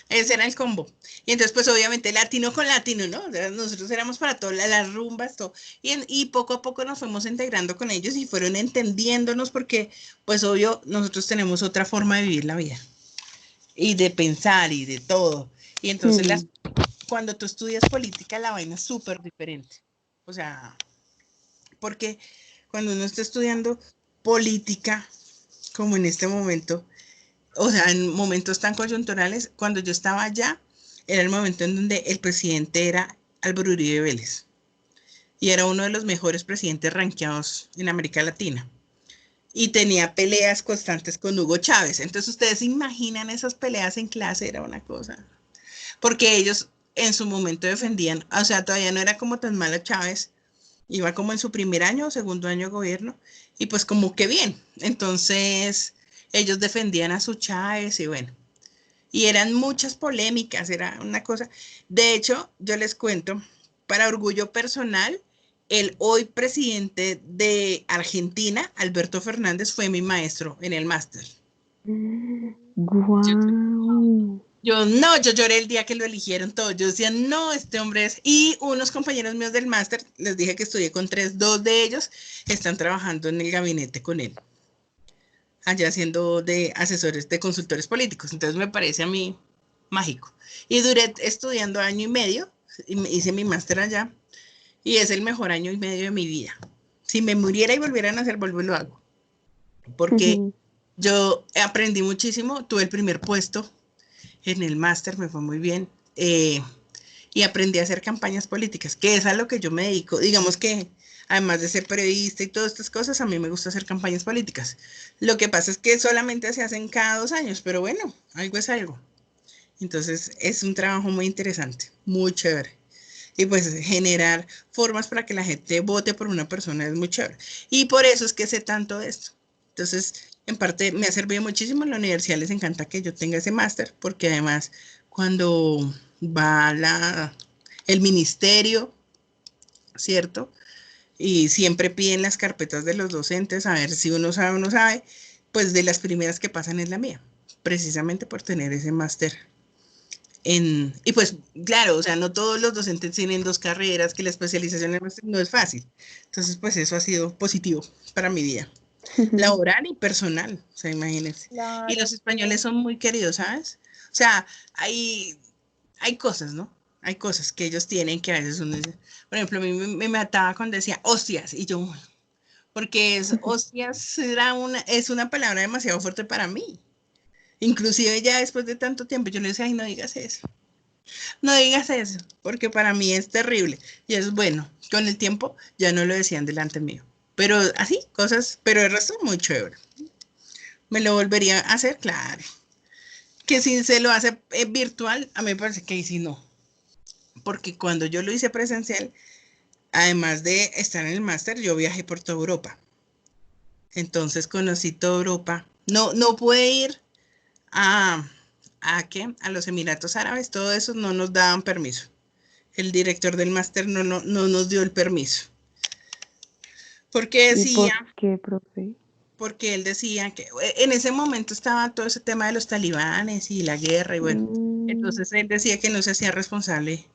Ese era el combo. Y entonces, pues obviamente latino con latino, ¿no? O sea, nosotros éramos para todas las rumbas, todo. Y poco a poco nos fuimos integrando con ellos y fueron entendiéndonos porque, pues obvio, nosotros tenemos otra forma de vivir la vida y de pensar y de todo. Y entonces, Hmm. cuando tú estudias política, la vaina es súper diferente. O sea, porque cuando uno está estudiando política, como en este momento, o sea, en momentos tan coyunturales, cuando yo estaba allá, era el momento en donde el presidente era Álvaro Uribe Vélez y era uno de los mejores presidentes rankeados en América Latina y tenía peleas constantes con Hugo Chávez. Entonces ustedes se imaginan esas peleas en clase, era una cosa, porque ellos en su momento defendían, o sea, todavía no era como tan malo Chávez, iba como en su primer año o segundo año de gobierno y pues como que bien. Entonces ellos defendían a su Chávez y bueno, y eran muchas polémicas, era una cosa. De hecho, yo les cuento, para orgullo personal, el hoy presidente de Argentina, Alberto Fernández, fue mi maestro en el máster. Yo, Guau. yo lloré el día que lo eligieron todos. Yo decía, no, este hombre es. Y unos compañeros míos del máster, les dije que estudié con tres, dos de ellos están trabajando en el gabinete con él, allá siendo de asesores, de consultores políticos. Entonces me parece a mí mágico. Y duré estudiando año y medio, y hice mi máster allá, y es el mejor año y medio de mi vida. Si me muriera y volviera a nacer, vuelvo y lo hago. Porque yo aprendí muchísimo, tuve el primer puesto en el máster, me fue muy bien, y aprendí a hacer campañas políticas, que es a lo que yo me dedico. Digamos que además de ser periodista y todas estas cosas, a mí me gusta hacer campañas políticas. Lo que pasa es que solamente se hacen cada 2 años, pero bueno, algo es algo. Entonces es un trabajo muy interesante, muy chévere. Y pues generar formas para que la gente vote por una persona es muy chévere. Y por eso es que sé tanto de esto. Entonces, En parte me ha servido muchísimo. En la universidad les encanta que yo tenga ese máster, porque además cuando va el ministerio, ¿cierto? Y siempre piden las carpetas de los docentes a ver si uno sabe o no sabe, pues de las primeras que pasan es la mía, precisamente por tener ese máster. Y pues claro, o sea, no todos los docentes tienen 2 carreras, que la especialización en máster no es fácil. Entonces, pues eso ha sido positivo para mi vida laboral y personal, o sea, imagínense. Y Claro, los españoles son muy queridos, ¿sabes? O sea, hay cosas, ¿no? Hay cosas que ellos tienen que a veces uno dice, por ejemplo, a mí me mataba cuando decía hostias, y yo, porque hostias es una palabra demasiado fuerte para mí. Inclusive ya después de tanto tiempo, yo le decía, ay, no digas eso, porque para mí es terrible. Y es bueno, con el tiempo ya no lo decían delante mío. Pero así, cosas, pero el resto muy chévere. ¿Me lo volvería a hacer? Claro. Que si se lo hace virtual, a mí me parece que ahí sí no. Porque cuando yo lo hice presencial, además de estar en el máster, yo viajé por toda Europa. Entonces conocí toda Europa. No pude ir ¿qué? A los Emiratos Árabes, todo eso no nos daban permiso. El director del máster no nos dio el permiso. Porque ¿Y por decía, qué, profe? porque él decía que en ese momento estaba todo ese tema de los talibanes y la guerra y bueno, entonces él decía que no se hacía responsable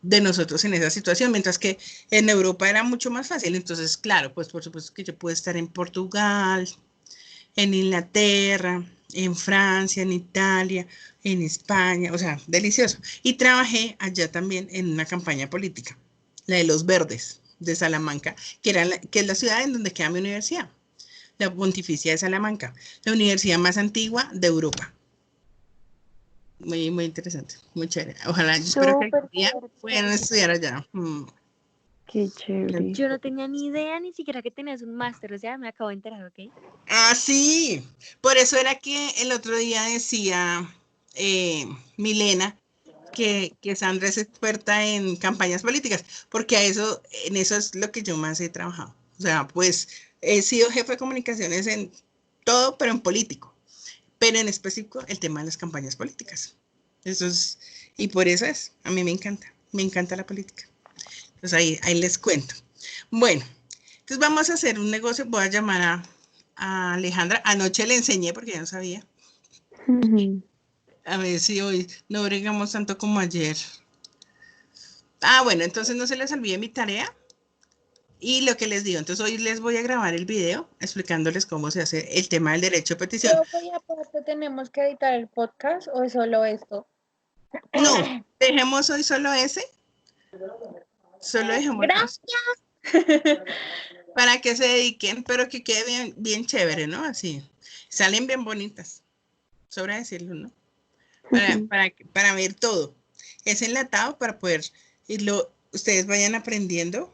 de nosotros en esa situación, mientras que en Europa era mucho más fácil. Entonces, claro, pues por supuesto que yo puedo estar en Portugal, en Inglaterra, en Francia, en Italia, en España, o sea, delicioso. Y trabajé allá también en una campaña política, la de los Verdes de Salamanca, que es la ciudad en donde queda mi universidad, la Pontificia de Salamanca, la universidad más antigua de Europa. Muy, muy interesante, muy chévere. Ojalá, yo espero que algún Súper día puedan chévere. estudiar allá. Qué chévere. Yo no tenía ni idea ni siquiera que tenías un máster, o sea, me acabo de enterar, ¿ok? Sí, por eso era que el otro día decía Milena que Sandra es experta en campañas políticas, porque en eso es lo que yo más he trabajado. O sea, pues he sido jefe de comunicaciones en todo, pero en político, pero en específico el tema de las campañas políticas. Eso es, y por eso a mí me encanta la política. Entonces ahí les cuento. Bueno, entonces vamos a hacer un negocio, voy a llamar a Alejandra. Anoche le enseñé porque ya no sabía. A ver si hoy no bregamos tanto como ayer. Bueno, entonces no se les olvide mi tarea y lo que les digo. Entonces hoy les voy a grabar el video explicándoles cómo se hace el tema del derecho de petición. profe, y aparte tenemos que editar el podcast o es solo esto. No, dejemos hoy solo ese. Solo dejemos Gracias. para que se dediquen, pero que quede bien, bien chévere, ¿no? Así. Salen bien bonitas. Sobra decirlo, ¿no? Para ver todo. Es enlatado para poder irlo, ustedes vayan aprendiendo.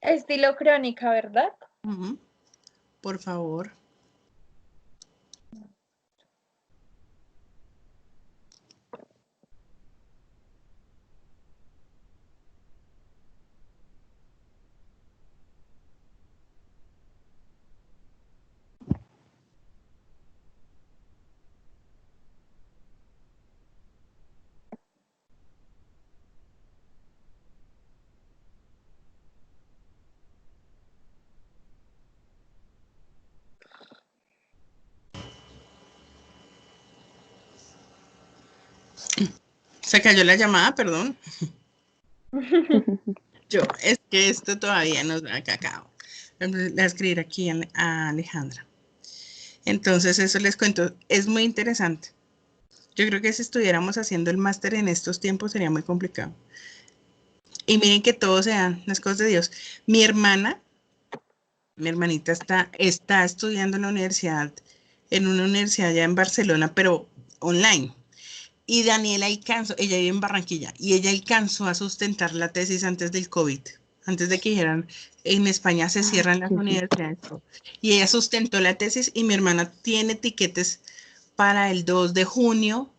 Estilo crónica, ¿verdad? Por favor. Se cayó la llamada, perdón. Es que esto todavía nos da cacao. Le voy a escribir aquí a Alejandra. Entonces, eso les cuento. Es muy interesante. Yo creo que si estuviéramos haciendo el máster en estos tiempos sería muy complicado. Y miren que todo sean las cosas de Dios. Mi hermanita está estudiando en una universidad allá en Barcelona, pero online. Y Daniela ella vive en Barranquilla, y ella alcanzó a sustentar la tesis antes del COVID, antes de que dijeran, en España se cierran las universidades. Y ella sustentó la tesis y mi hermana tiene tiquetes para el 2 de junio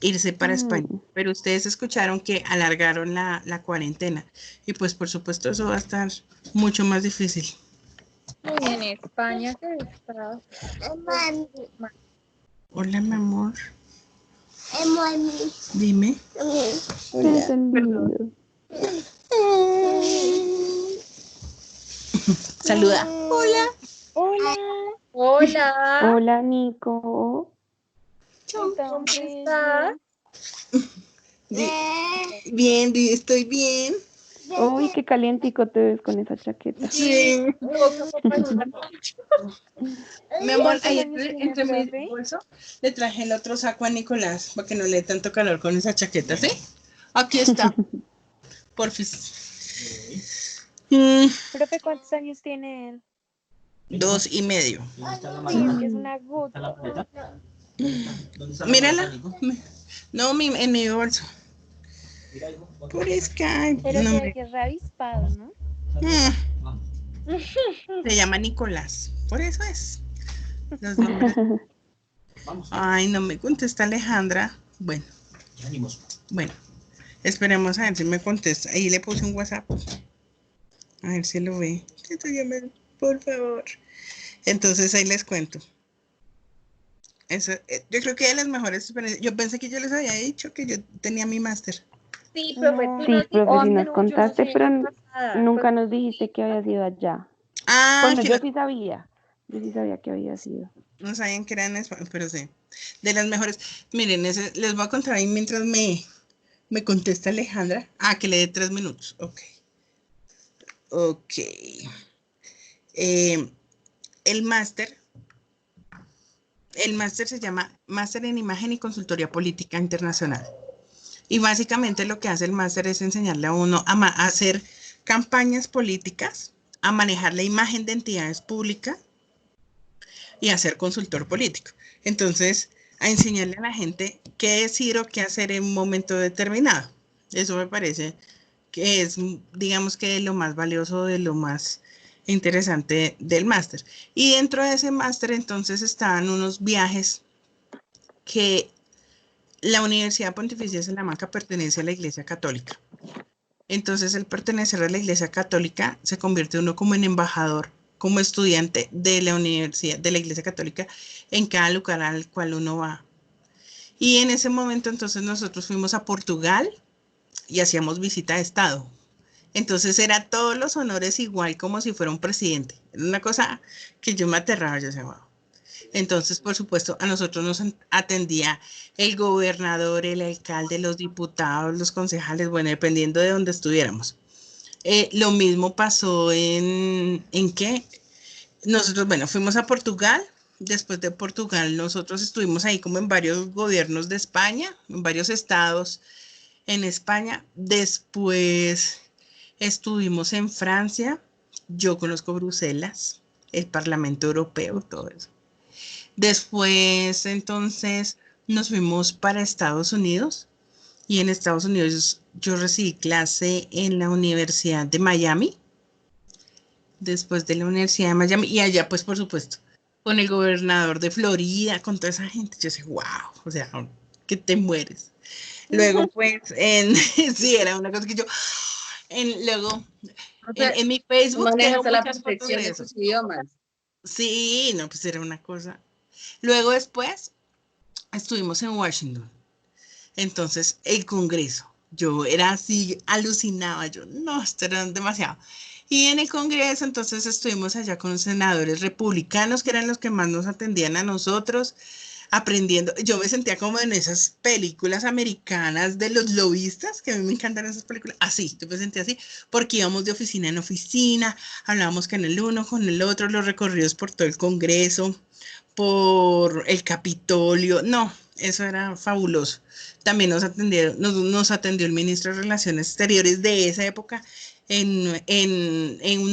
irse para España. Pero ustedes escucharon que alargaron la cuarentena y pues por supuesto eso va a estar mucho más difícil. Y en España que está. Hola, mi amor. Dime. Eres tan lindo. Saluda. Hola. Hola. Hola, Nico. ¿Cómo estás? Bien, estoy bien. Uy, qué calientico te ves con esa chaqueta. Sí. Mi amor, ¿Cuántos ahí años tiene, entre mi profe? bolso le traje el otro saco a Nicolás para que no le dé tanto calor con esa chaqueta, ¿sí? Aquí está. Porfis. Profe, ¿cuántos años tiene él? 2.5. Sí, es que es una gota. Mírala. No, en mi bolso. Por Skype. Pero No se ve me... que es reavispado, ¿no? Se llama Nicolás. Por eso es. Los nombres. Ay, no me contesta Alejandra. Bueno. Bueno. Esperemos a ver si me contesta. Ahí le puse un WhatsApp. A ver si lo ve. Por favor. Entonces ahí les cuento. Eso, yo creo que de las mejores experiencias. Yo pensé que yo les había dicho que yo tenía mi máster. Sí, profe, No. tú Sí, nos profe, sí dijiste, nos no, yo no contaste, sé. pero pasada, nunca pues, nos dijiste que había sido allá. Ah, Bueno, que yo sí sabía. Yo sí sabía que había sido. no sabían que eran español, pero sí. De las mejores. Miren, les voy a contar ahí mientras me contesta Alejandra. Ah, que le dé 3 minutos. Ok. Ok. Eh, el máster. El máster se llama Máster en Imagen y Consultoría Política Internacional. Y básicamente lo que hace el máster es enseñarle a uno a hacer campañas políticas, a manejar la imagen de entidades públicas y a ser consultor político. Entonces, a enseñarle a la gente qué decir o qué hacer en un momento determinado. Eso me parece que es, digamos que lo más valioso, de lo más interesante del máster. Y dentro de ese máster entonces estaban unos viajes que la Universidad Pontificia de Salamanca pertenece a la Iglesia Católica. Entonces, el pertenecer a la Iglesia Católica se convierte uno como en embajador, como estudiante de la Universidad, de la Iglesia Católica, en cada lugar al cual uno va. Y en ese momento, entonces, nosotros fuimos a Portugal y hacíamos visita de Estado. Entonces, era todos los honores igual como si fuera un presidente. Era una cosa que yo me aterraba, yo decía, wow. Entonces, por supuesto, a nosotros nos atendía el gobernador, el alcalde, los diputados, los concejales, bueno, dependiendo de donde estuviéramos. Lo mismo pasó ¿en qué? Nosotros, bueno, fuimos a Portugal. Después de Portugal, nosotros estuvimos ahí como en varios gobiernos de España, en varios estados en España. Después estuvimos en Francia. Yo conozco Bruselas, el Parlamento Europeo, todo eso. Después, entonces, nos fuimos para Estados Unidos y en Estados Unidos yo recibí clase en la Universidad de Miami, después de la Universidad de Miami y allá, pues, por supuesto, con el gobernador de Florida, con toda esa gente. Yo sé, wow, o sea, que te mueres. Luego, pues, sí, era una cosa que yo, luego, o sea, en mi Facebook tengo Manejas a la muchas fotos perfección de eso. esos idiomas. Sí, no, pues era una cosa. Luego después estuvimos en Washington. Entonces, el Congreso. Yo era así, alucinaba. Yo, no, esto era demasiado. Y en el Congreso, entonces estuvimos allá con senadores republicanos, que eran los que más nos atendían a nosotros, aprendiendo. Yo me sentía como en esas películas americanas de los lobistas, que a mí me encantan esas películas. Así, yo me sentía así, porque íbamos de oficina en oficina, hablábamos con el uno, con el otro, los recorridos por todo el Congreso, por el Capitolio. No, eso era fabuloso. También nos atendió el ministro de Relaciones Exteriores de esa época en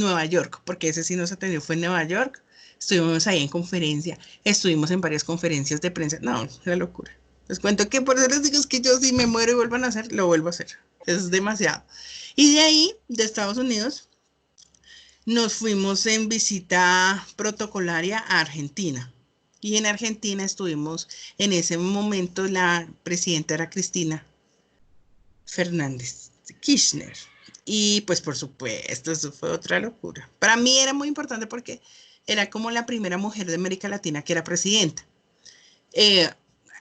Nueva York, porque ese sí nos atendió, fue en Nueva York. Estuvimos ahí en conferencia, estuvimos en varias conferencias de prensa. No, la locura. Les cuento que por eso les digo, es que yo si me muero y vuelvan a hacer, lo vuelvo a hacer. Es demasiado. Y de ahí, de Estados Unidos, nos fuimos en visita protocolaria a Argentina. Y en Argentina estuvimos, en ese momento la presidenta era Cristina Fernández Kirchner. Y pues por supuesto, eso fue otra locura. Para mí era muy importante porque era como la primera mujer de América Latina que era presidenta. Eh,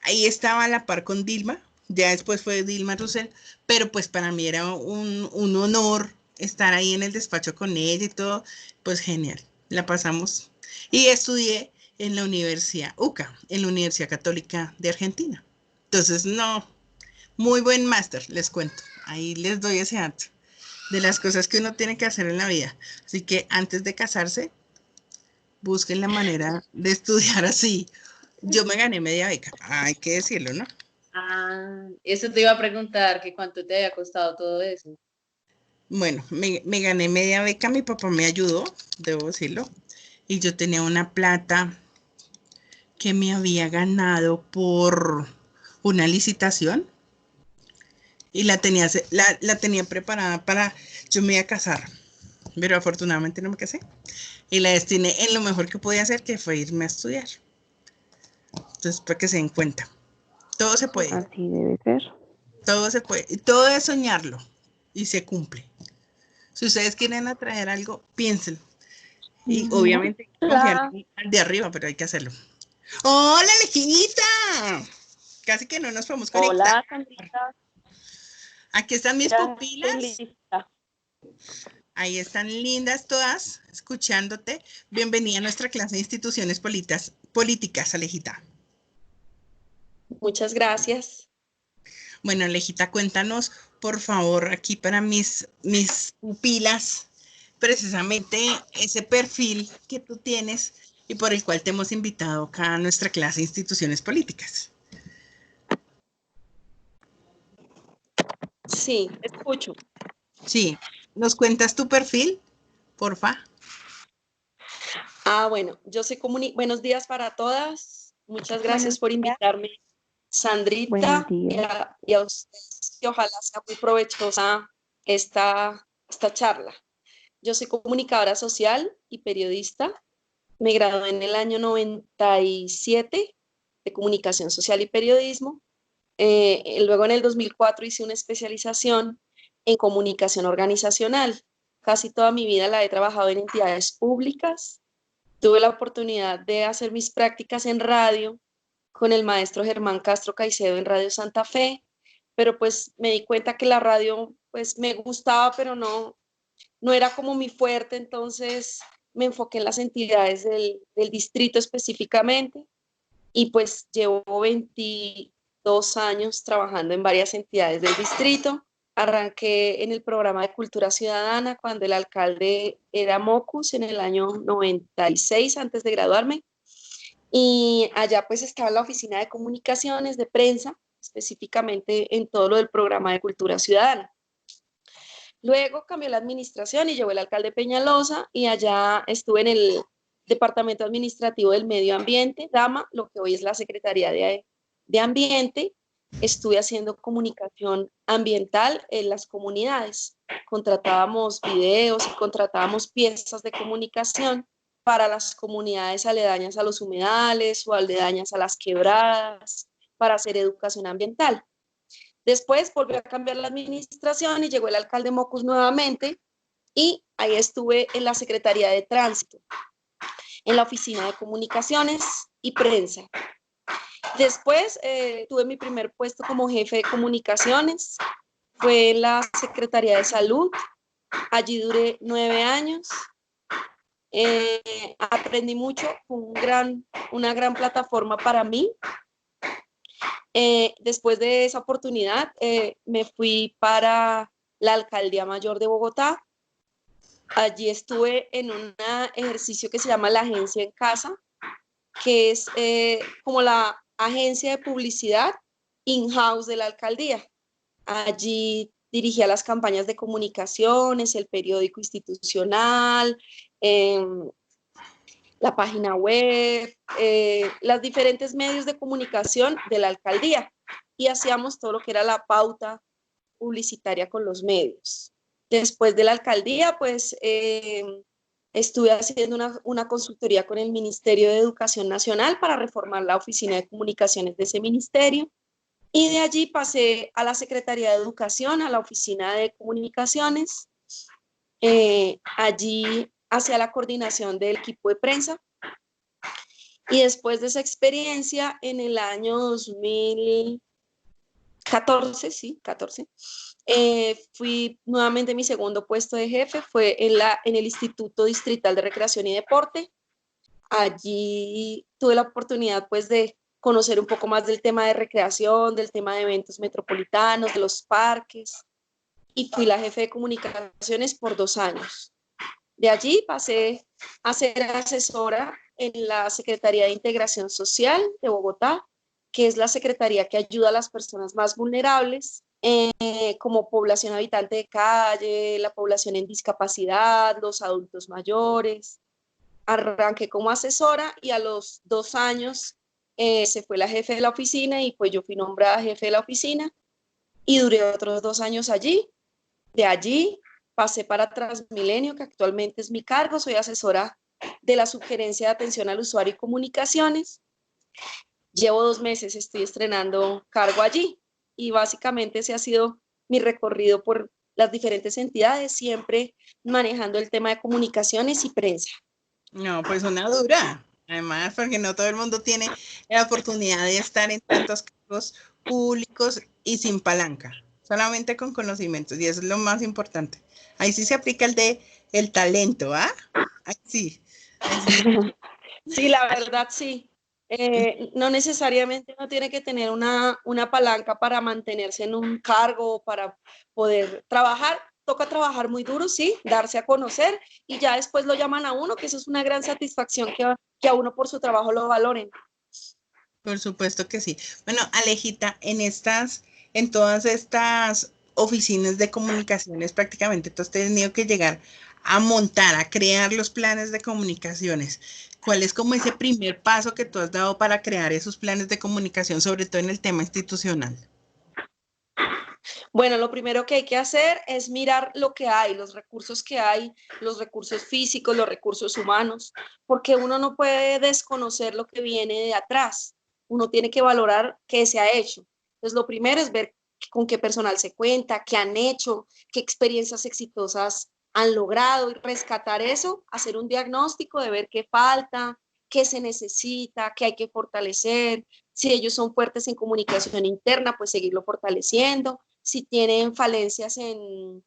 Ahí estaba a la par con Dilma, ya después fue Dilma Rousseff, pero pues para mí era un honor estar ahí en el despacho con ella y todo, pues genial, la pasamos. Y estudié en la Universidad UCA, en la Universidad Católica de Argentina. Entonces, no, muy buen máster, les cuento. Ahí les doy ese dato de las cosas que uno tiene que hacer en la vida. Así que antes de casarse, busquen la manera de estudiar así. Yo me gané media beca, hay que decirlo, ¿no? Ah, eso te iba a preguntar, que cuánto te había costado todo eso. Bueno, me gané media beca, mi papá me ayudó, debo decirlo, y yo tenía una plata que me había ganado por una licitación y la tenía preparada para, yo me iba a casar, pero afortunadamente no me casé y la destiné en lo mejor que podía hacer, que fue irme a estudiar. Entonces, para que se den cuenta, todo se puede, Así debe ser. todo se puede, y todo es soñarlo y se cumple. Si ustedes quieren atraer algo, piénsenlo. Y obviamente confiar Hola, al de arriba, pero hay que hacerlo. ¡Hola, Lejita! Casi que no nos podemos conectar. Hola, Sandrita. Aquí están mis Ya estoy pupilas. lista. Ahí están lindas todas, escuchándote. Bienvenida a nuestra clase de instituciones políticas, Alejita. Muchas gracias. Bueno, Alejita, cuéntanos, por favor, aquí para mis pupilas, precisamente ese perfil que tú tienes y por el cual te hemos invitado acá a nuestra clase de instituciones políticas. Sí, escucho. Sí, ¿nos cuentas tu perfil, porfa? Bueno, yo soy Buenos días para todas. Muchas gracias Buenos por días. invitarme, Buenos Sandrita, días. y a ustedes, que ojalá sea muy provechosa esta charla. Yo soy comunicadora social y periodista. Me gradué en el año 97 de Comunicación Social y Periodismo. Luego en el 2004 hice una especialización en comunicación organizacional. Casi toda mi vida la he trabajado en entidades públicas. Tuve la oportunidad de hacer mis prácticas en radio con el maestro Germán Castro Caicedo en Radio Santa Fe, pero pues me di cuenta que la radio pues me gustaba, pero no era como mi fuerte, entonces me enfoqué en las entidades del distrito específicamente y pues llevo 22 años trabajando en varias entidades del distrito. Arranqué en el programa de Cultura Ciudadana cuando el alcalde era Mocus en el año 96, antes de graduarme. Y allá pues estaba la oficina de comunicaciones, de prensa, específicamente en todo lo del programa de Cultura Ciudadana. Luego cambió la administración y llegó el alcalde Peñalosa y allá estuve en el Departamento Administrativo del Medio Ambiente, DAMA, lo que hoy es la Secretaría de Ambiente. Estuve haciendo comunicación ambiental en las comunidades. Contratábamos videos y contratábamos piezas de comunicación para las comunidades aledañas a los humedales o aledañas a las quebradas, para hacer educación ambiental. Después volvió a cambiar la administración y llegó el alcalde Mocus nuevamente y ahí estuve en la Secretaría de Tránsito, en la Oficina de Comunicaciones y Prensa. Después tuve mi primer puesto como jefe de comunicaciones, fue en la Secretaría de Salud, allí duré 9 años. Aprendí mucho, fue una gran plataforma para mí. Después de esa oportunidad, me fui para la Alcaldía Mayor de Bogotá. Allí estuve en un ejercicio que se llama la Agencia en Casa, que es como la agencia de publicidad in-house de la alcaldía. Allí dirigía las campañas de comunicaciones, el periódico institucional, la página web, los diferentes medios de comunicación de la alcaldía y hacíamos todo lo que era la pauta publicitaria con los medios. Después de la alcaldía, pues estuve haciendo una consultoría con el Ministerio de Educación Nacional para reformar la oficina de comunicaciones de ese ministerio y de allí pasé a la Secretaría de Educación, a la oficina de comunicaciones Allí hacía la coordinación del equipo de prensa. Y después de esa experiencia, en el año 2014, sí, 14, fui nuevamente, mi segundo puesto de jefe fue en el Instituto Distrital de Recreación y Deporte. Allí tuve la oportunidad pues de conocer un poco más del tema de recreación, del tema de eventos metropolitanos, de los parques, y fui la jefe de comunicaciones por 2 años. De allí pasé a ser asesora en la Secretaría de Integración Social de Bogotá, que es la secretaría que ayuda a las personas más vulnerables, como población habitante de calle, la población en discapacidad, los adultos mayores. Arranqué como asesora y a los 2 años se fue la jefe de la oficina y pues yo fui nombrada jefe de la oficina y duré otros 2 años allí. De allí pasé para Transmilenio, que actualmente es mi cargo. Soy asesora de la Subgerencia de Atención al Usuario y Comunicaciones. Llevo 2 meses, estoy estrenando cargo allí y básicamente ese ha sido mi recorrido por las diferentes entidades, siempre manejando el tema de comunicaciones y prensa. No, pues una dura. Además, porque no todo el mundo tiene la oportunidad de estar en tantos cargos públicos y sin palanca, solamente con conocimientos, y eso es lo más importante. Ahí sí se aplica el talento, ¿ah? Ahí sí. Sí, la verdad sí. No necesariamente uno tiene que tener una palanca para mantenerse en un cargo, para poder trabajar. Toca trabajar muy duro, sí, darse a conocer y ya después lo llaman a uno, que eso es una gran satisfacción que a uno por su trabajo lo valoren. Por supuesto que sí. Bueno, Alejita, en todas estas oficinas de comunicaciones, prácticamente tú has tenido que llegar a montar, a crear los planes de comunicaciones. ¿Cuál es como ese primer paso que tú has dado para crear esos planes de comunicación, sobre todo en el tema institucional? Bueno, lo primero que hay que hacer es mirar lo que hay, los recursos que hay, los recursos físicos, los recursos humanos, porque uno no puede desconocer lo que viene de atrás. Uno tiene que valorar qué se ha hecho. Entonces, lo primero es ver con qué personal se cuenta, qué han hecho, qué experiencias exitosas han logrado y rescatar eso, hacer un diagnóstico de ver qué falta, qué se necesita, qué hay que fortalecer. Si ellos son fuertes en comunicación interna, pues seguirlo fortaleciendo. Si tienen falencias en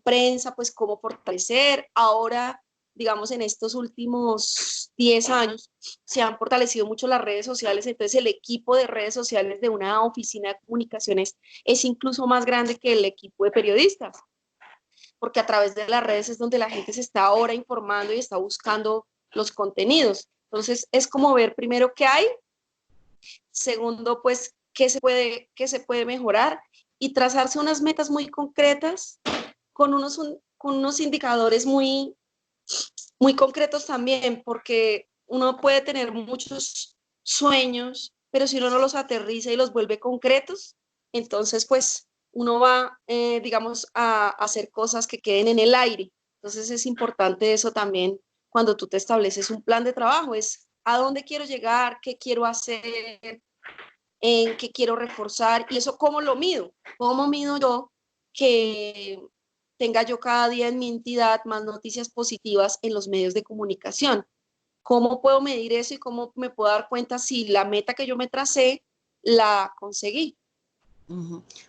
prensa, pues cómo fortalecer. Ahora, digamos, en estos últimos 10 años se han fortalecido mucho las redes sociales, entonces el equipo de redes sociales de una oficina de comunicaciones es incluso más grande que el equipo de periodistas, porque a través de las redes es donde la gente se está ahora informando y está buscando los contenidos. Entonces, es como ver primero qué hay, segundo, pues, qué se puede mejorar y trazarse unas metas muy concretas con unos indicadores muy, muy concretos también, porque uno puede tener muchos sueños, pero si uno no los aterriza y los vuelve concretos, entonces pues uno va, digamos, a hacer cosas que queden en el aire. Entonces es importante eso también cuando tú te estableces un plan de trabajo, es a dónde quiero llegar, qué quiero hacer, en qué quiero reforzar y eso cómo lo mido, cómo mido yo que tenga yo cada día en mi entidad más noticias positivas en los medios de comunicación. ¿Cómo puedo medir eso y cómo me puedo dar cuenta si la meta que yo me tracé la conseguí?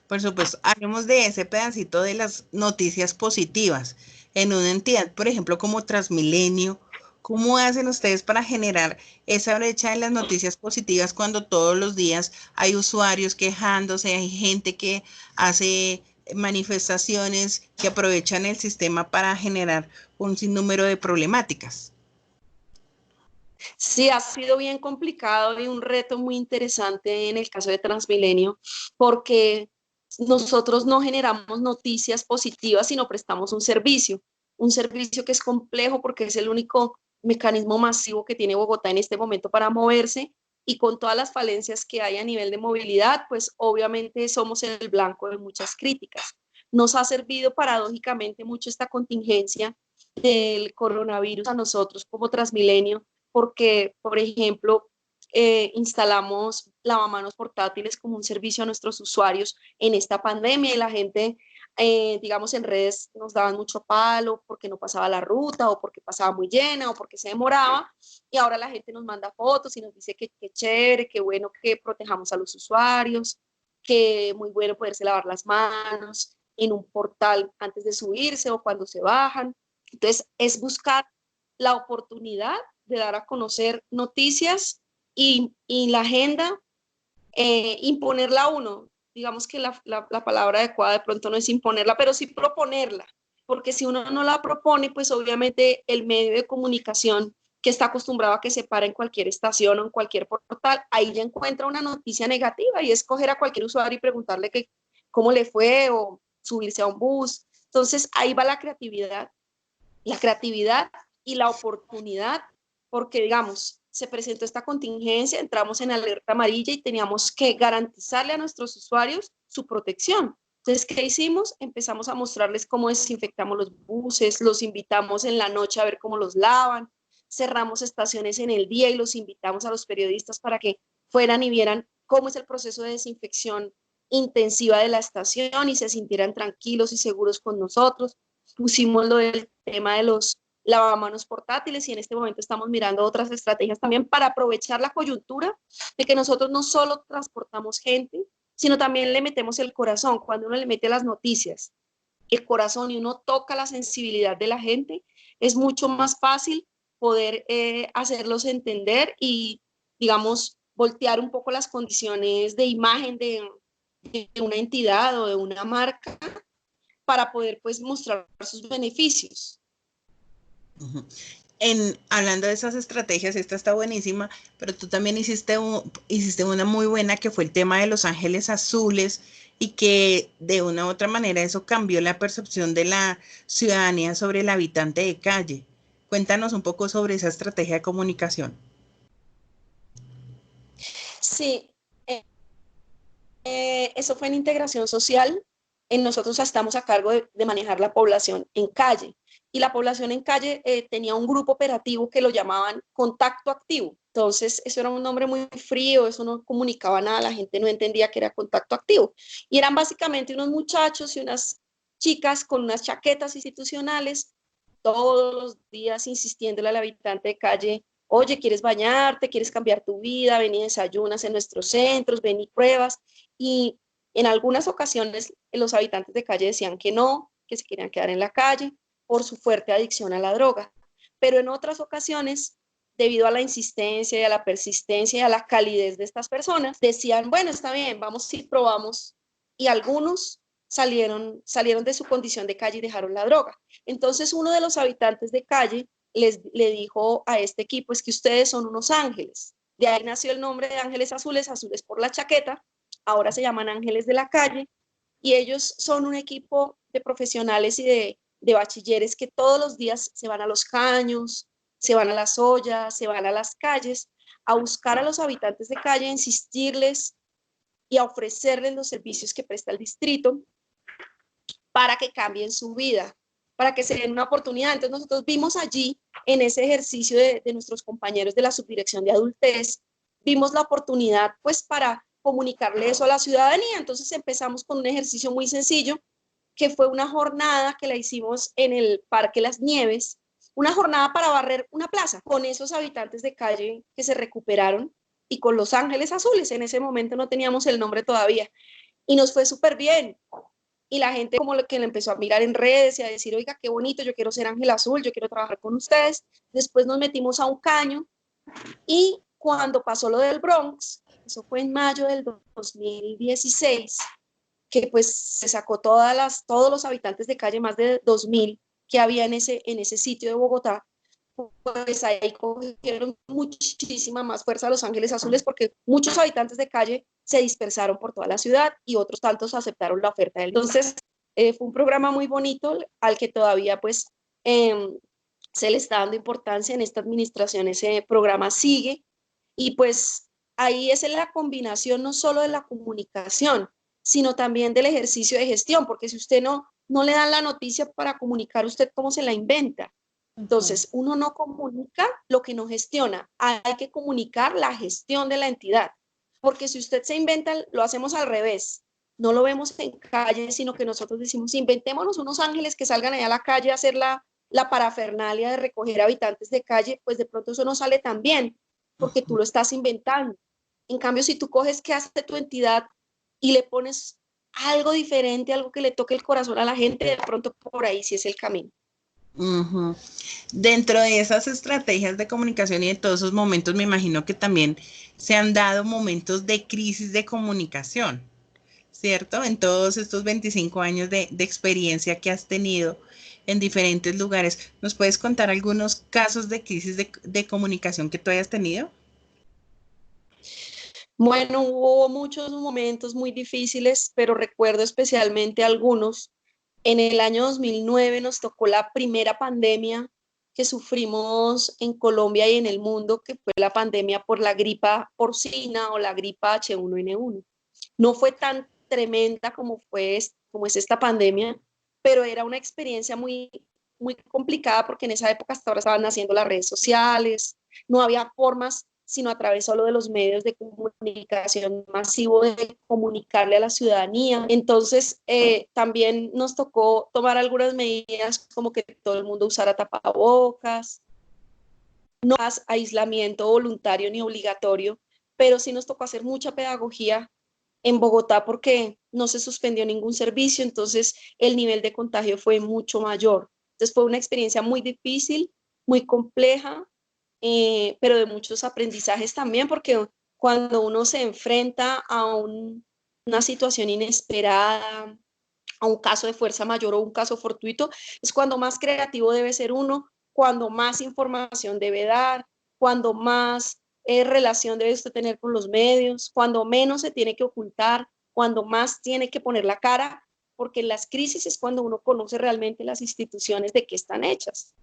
Por supuesto, hablemos de ese pedacito de las noticias positivas en una entidad, por ejemplo, como Transmilenio. ¿Cómo hacen ustedes para generar esa brecha de las noticias positivas cuando todos los días hay usuarios quejándose, hay gente que hace manifestaciones que aprovechan el sistema para generar un sinnúmero de problemáticas? Sí, ha sido bien complicado y un reto muy interesante en el caso de Transmilenio, porque nosotros no generamos noticias positivas, sino prestamos un servicio que es complejo porque es el único mecanismo masivo que tiene Bogotá en este momento para moverse y con todas las falencias que hay a nivel de movilidad, pues obviamente somos el blanco de muchas críticas. Nos ha servido paradójicamente mucho esta contingencia del coronavirus a nosotros como Transmilenio porque, por ejemplo, instalamos lavamanos portátiles como un servicio a nuestros usuarios en esta pandemia y la gente digamos en redes nos daban mucho palo porque no pasaba la ruta o porque pasaba muy llena o porque se demoraba, y ahora la gente nos manda fotos y nos dice que chévere, que bueno que protejamos a los usuarios, que muy bueno poderse lavar las manos en un portal antes de subirse o cuando se bajan. Entonces es buscar la oportunidad de dar a conocer noticias y la agenda, imponerla a uno. Digamos que la palabra adecuada de pronto no es imponerla, pero sí proponerla, porque si uno no la propone, pues obviamente el medio de comunicación que está acostumbrado a que se para en cualquier estación o en cualquier portal, ahí ya encuentra una noticia negativa y es coger a cualquier usuario y preguntarle cómo le fue o subirse a un bus. Entonces ahí va la creatividad y la oportunidad, porque digamos, se presentó esta contingencia, entramos en alerta amarilla y teníamos que garantizarle a nuestros usuarios su protección. Entonces, ¿qué hicimos? Empezamos a mostrarles cómo desinfectamos los buses, los invitamos en la noche a ver cómo los lavan, cerramos estaciones en el día y los invitamos a los periodistas para que fueran y vieran cómo es el proceso de desinfección intensiva de la estación y se sintieran tranquilos y seguros con nosotros. Pusimos lo del tema de los lavamanos portátiles y en este momento estamos mirando otras estrategias también para aprovechar la coyuntura de que nosotros no solo transportamos gente, sino también le metemos el corazón. Cuando uno le mete las noticias, el corazón y uno toca la sensibilidad de la gente, es mucho más fácil poder hacerlos entender y, digamos, voltear un poco las condiciones de imagen de una entidad o de una marca para poder pues mostrar sus beneficios. Hablando de esas estrategias, esta está buenísima, pero tú también hiciste una muy buena que fue el tema de los ángeles azules y que de una u otra manera eso cambió la percepción de la ciudadanía sobre el habitante de calle. Cuéntanos un poco sobre esa estrategia de comunicación. Sí, eso fue en integración social. Nosotros estamos a cargo de manejar la población en calle. Y la población en calle tenía un grupo operativo que lo llamaban contacto activo. Entonces, eso era un nombre muy frío, eso no comunicaba nada, la gente no entendía que era contacto activo. Y eran básicamente unos muchachos y unas chicas con unas chaquetas institucionales, todos los días insistiéndole al habitante de calle: oye, ¿quieres bañarte? ¿Quieres cambiar tu vida? Ven y desayunas en nuestros centros, ven y pruebas. Y en algunas ocasiones los habitantes de calle decían que no, que se querían quedar en la calle por su fuerte adicción a la droga. Pero en otras ocasiones, debido a la insistencia y a la persistencia y a la calidez de estas personas, decían: bueno, está bien, vamos y probamos. Y algunos salieron de su condición de calle y dejaron la droga. Entonces uno de los habitantes de calle le dijo a este equipo: es que ustedes son unos ángeles. De ahí nació el nombre de Ángeles Azules, azules por la chaqueta, ahora se llaman Ángeles de la Calle, y ellos son un equipo de profesionales y de bachilleres que todos los días se van a los caños, se van a las ollas, se van a las calles a buscar a los habitantes de calle, a insistirles y a ofrecerles los servicios que presta el distrito para que cambien su vida, para que se den una oportunidad. Entonces nosotros vimos allí, en ese ejercicio de nuestros compañeros de la Subdirección de Adultez, vimos la oportunidad pues para comunicarle eso a la ciudadanía. Entonces empezamos con un ejercicio muy sencillo, que fue una jornada que la hicimos en el Parque Las Nieves, una jornada para barrer una plaza con esos habitantes de calle que se recuperaron y con los Ángeles Azules. En ese momento no teníamos el nombre todavía y nos fue súper bien. Y la gente como que le empezó a mirar en redes y a decir: oiga, qué bonito, yo quiero ser Ángel Azul, yo quiero trabajar con ustedes. Después nos metimos a un caño y cuando pasó lo del Bronx, eso fue en mayo del 2016, que pues se sacó todos los habitantes de calle, más de 2.000 que había en ese sitio de Bogotá, pues ahí cogieron muchísima más fuerza Los Ángeles Azules, porque muchos habitantes de calle se dispersaron por toda la ciudad y otros tantos aceptaron la oferta del. Entonces fue un programa muy bonito al que todavía pues se le está dando importancia en esta administración. Ese programa sigue y pues ahí es la combinación no solo de la comunicación, sino también del ejercicio de gestión, porque si usted no le dan la noticia para comunicar, ¿usted cómo se la inventa? Entonces, uno no comunica lo que no gestiona, hay que comunicar la gestión de la entidad, porque si usted se inventa, lo hacemos al revés. no lo vemos en calle, sino que nosotros decimos, inventémonos unos ángeles que salgan allá a la calle a hacer la parafernalia de recoger habitantes de calle, pues de pronto eso no sale tan bien, porque tú lo estás inventando. En cambio, si tú coges qué hace tu entidad y le pones algo diferente, algo que le toque el corazón a la gente, de pronto por ahí sí es el camino. Uh-huh. Dentro de esas estrategias de comunicación y de todos esos momentos, me imagino que también se han dado momentos de crisis de comunicación, ¿cierto? En todos estos 25 años de experiencia que has tenido en diferentes lugares, ¿nos puedes contar algunos casos de crisis de comunicación que tú hayas tenido? Bueno, hubo muchos momentos muy difíciles, pero recuerdo especialmente algunos. En el año 2009 nos tocó la primera pandemia que sufrimos en Colombia y en el mundo, que fue la pandemia por la gripa porcina o la gripa H1N1. No fue tan tremenda como es esta pandemia, pero era una experiencia muy, muy complicada porque en esa época hasta ahora estaban naciendo las redes sociales, no había formas sino a través solo de los medios de comunicación masivo de comunicarle a la ciudadanía. Entonces, también nos tocó tomar algunas medidas como que todo el mundo usara tapabocas, no más aislamiento voluntario ni obligatorio, pero sí nos tocó hacer mucha pedagogía en Bogotá porque no se suspendió ningún servicio, entonces el nivel de contagio fue mucho mayor. Entonces fue una experiencia muy difícil, muy compleja, pero de muchos aprendizajes también, porque cuando uno se enfrenta a una situación inesperada, a un caso de fuerza mayor o un caso fortuito, es cuando más creativo debe ser uno, cuando más información debe dar, cuando más relación debe usted tener con los medios, cuando menos se tiene que ocultar, cuando más tiene que poner la cara, porque en las crisis es cuando uno conoce realmente las instituciones de qué están hechas.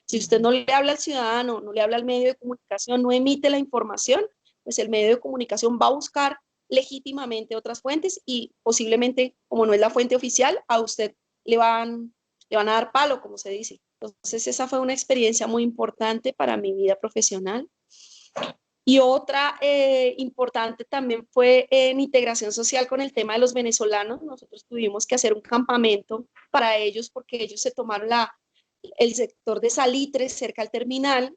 Si usted no le habla al ciudadano, no le habla al medio de comunicación, no emite la información, pues el medio de comunicación va a buscar legítimamente otras fuentes y posiblemente, como no es la fuente oficial, a usted le van a dar palo, como se dice. Entonces esa fue una experiencia muy importante para mi vida profesional. Y otra importante también fue en integración social con el tema de los venezolanos. Nosotros tuvimos que hacer un campamento para ellos porque ellos se tomaron el sector de Salitre cerca al terminal,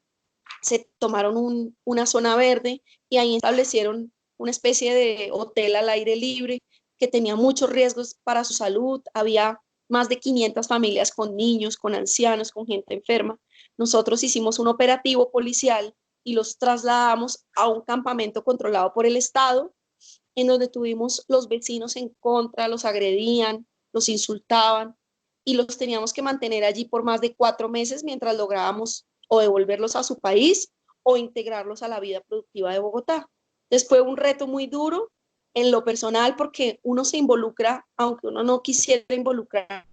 se tomaron una zona verde y ahí establecieron una especie de hotel al aire libre que tenía muchos riesgos para su salud. Había más de 500 familias con niños, con ancianos, con gente enferma. Nosotros hicimos un operativo policial y los trasladamos a un campamento controlado por el Estado, en donde tuvimos los vecinos en contra, los agredían, los insultaban y los teníamos que mantener allí por más de 4 meses mientras lográbamos o devolverlos a su país o integrarlos a la vida productiva de Bogotá. Entonces fue un reto muy duro en lo personal porque uno se involucra, aunque uno no quisiera involucrarse,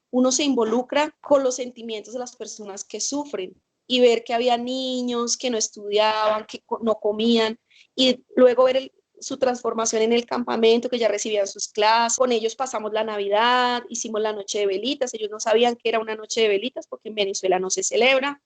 uno se involucra con los sentimientos de las personas que sufren y ver que había niños que no estudiaban, que no comían y luego ver su transformación en el campamento, que ya recibían sus clases. Con ellos pasamos la Navidad, hicimos la noche de velitas, ellos no sabían que era una noche de velitas porque en Venezuela no se celebra.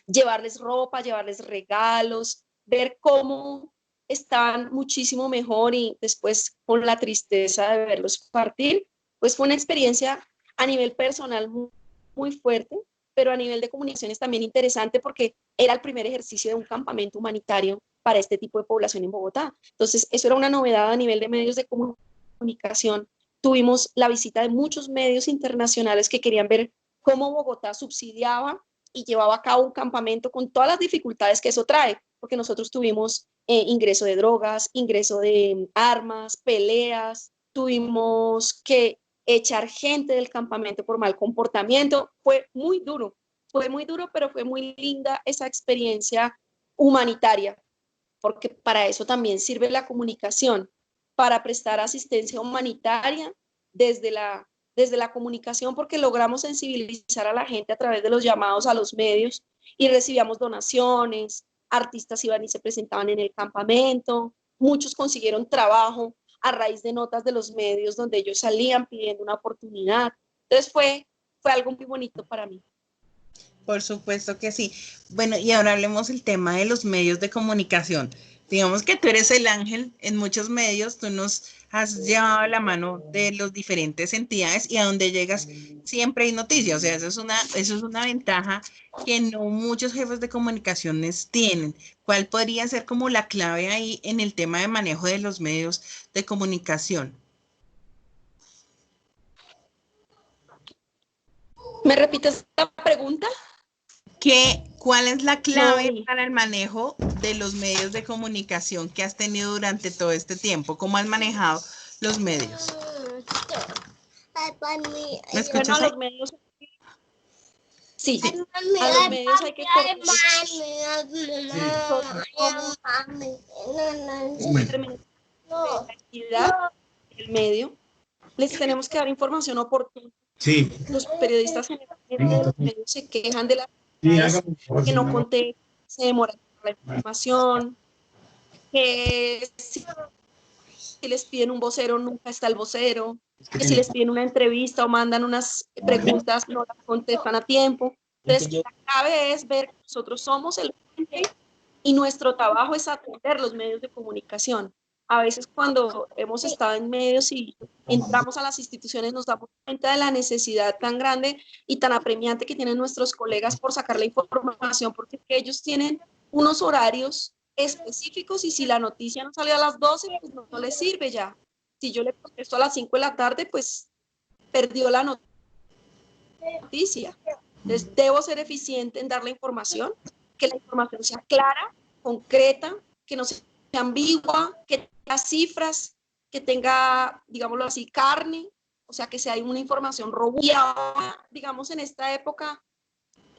Llevarles ropa, llevarles regalos, ver cómo estaban muchísimo mejor y después con la tristeza de verlos partir, pues fue una experiencia a nivel personal muy, muy fuerte, pero a nivel de comunicaciones también interesante porque era el primer ejercicio de un campamento humanitario para este tipo de población en Bogotá. Entonces, eso era una novedad a nivel de medios de comunicación. Tuvimos la visita de muchos medios internacionales que querían ver cómo Bogotá subsidiaba y llevaba a cabo un campamento con todas las dificultades que eso trae, porque nosotros tuvimos ingreso de drogas, ingreso de armas, peleas, tuvimos que echar gente del campamento por mal comportamiento. Fue muy duro, pero fue muy linda esa experiencia humanitaria, porque para eso también sirve la comunicación, para prestar asistencia humanitaria desde la comunicación, porque logramos sensibilizar a la gente a través de los llamados a los medios y recibíamos donaciones, artistas iban y se presentaban en el campamento, muchos consiguieron trabajo a raíz de notas de los medios donde ellos salían pidiendo una oportunidad. Entonces fue algo muy bonito para mí. Por supuesto que sí. Bueno, y ahora hablemos del tema de los medios de comunicación. Digamos que tú eres el ángel en muchos medios, tú nos has llevado la mano de las diferentes entidades y a donde llegas siempre hay noticias, o sea, eso es una ventaja que no muchos jefes de comunicaciones tienen. ¿Cuál podría ser como la clave ahí en el tema de manejo de los medios de comunicación? ¿Me repites la pregunta? ¿Cuál es la No clave oí. para el manejo de los medios de comunicación que has tenido durante todo este tiempo? ¿Cómo has manejado los medios? ¿Me Bueno, escuchas a ahí? los medios, sí, a los medios hay que corregir como términos de la entidad del medio. Les tenemos que dar información oportuna. Sí, Los periodistas generalmente de los medios se quejan de las sí, entidades hágame un favor, que no señora. contestan, se demoran la información, que si les piden un vocero, nunca está el vocero, que si les piden una entrevista o mandan unas preguntas, no las contestan a tiempo. Entonces, la clave es ver que nosotros somos el cliente y nuestro trabajo es atender los medios de comunicación. A veces cuando hemos estado en medios y entramos a las instituciones nos damos cuenta de la necesidad tan grande y tan apremiante que tienen nuestros colegas por sacar la información, porque ellos tienen unos horarios específicos y si la noticia no sale a las 12, pues no les sirve ya. Si yo le contesto a las 5 de la tarde, pues perdió la noticia. Entonces, debo ser eficiente en dar la información, que la información sea clara, concreta, que no sea ambigua, que tenga cifras, que tenga, digámoslo así, carne, o sea, que sea una información robusta. Y ahora, digamos, en esta época,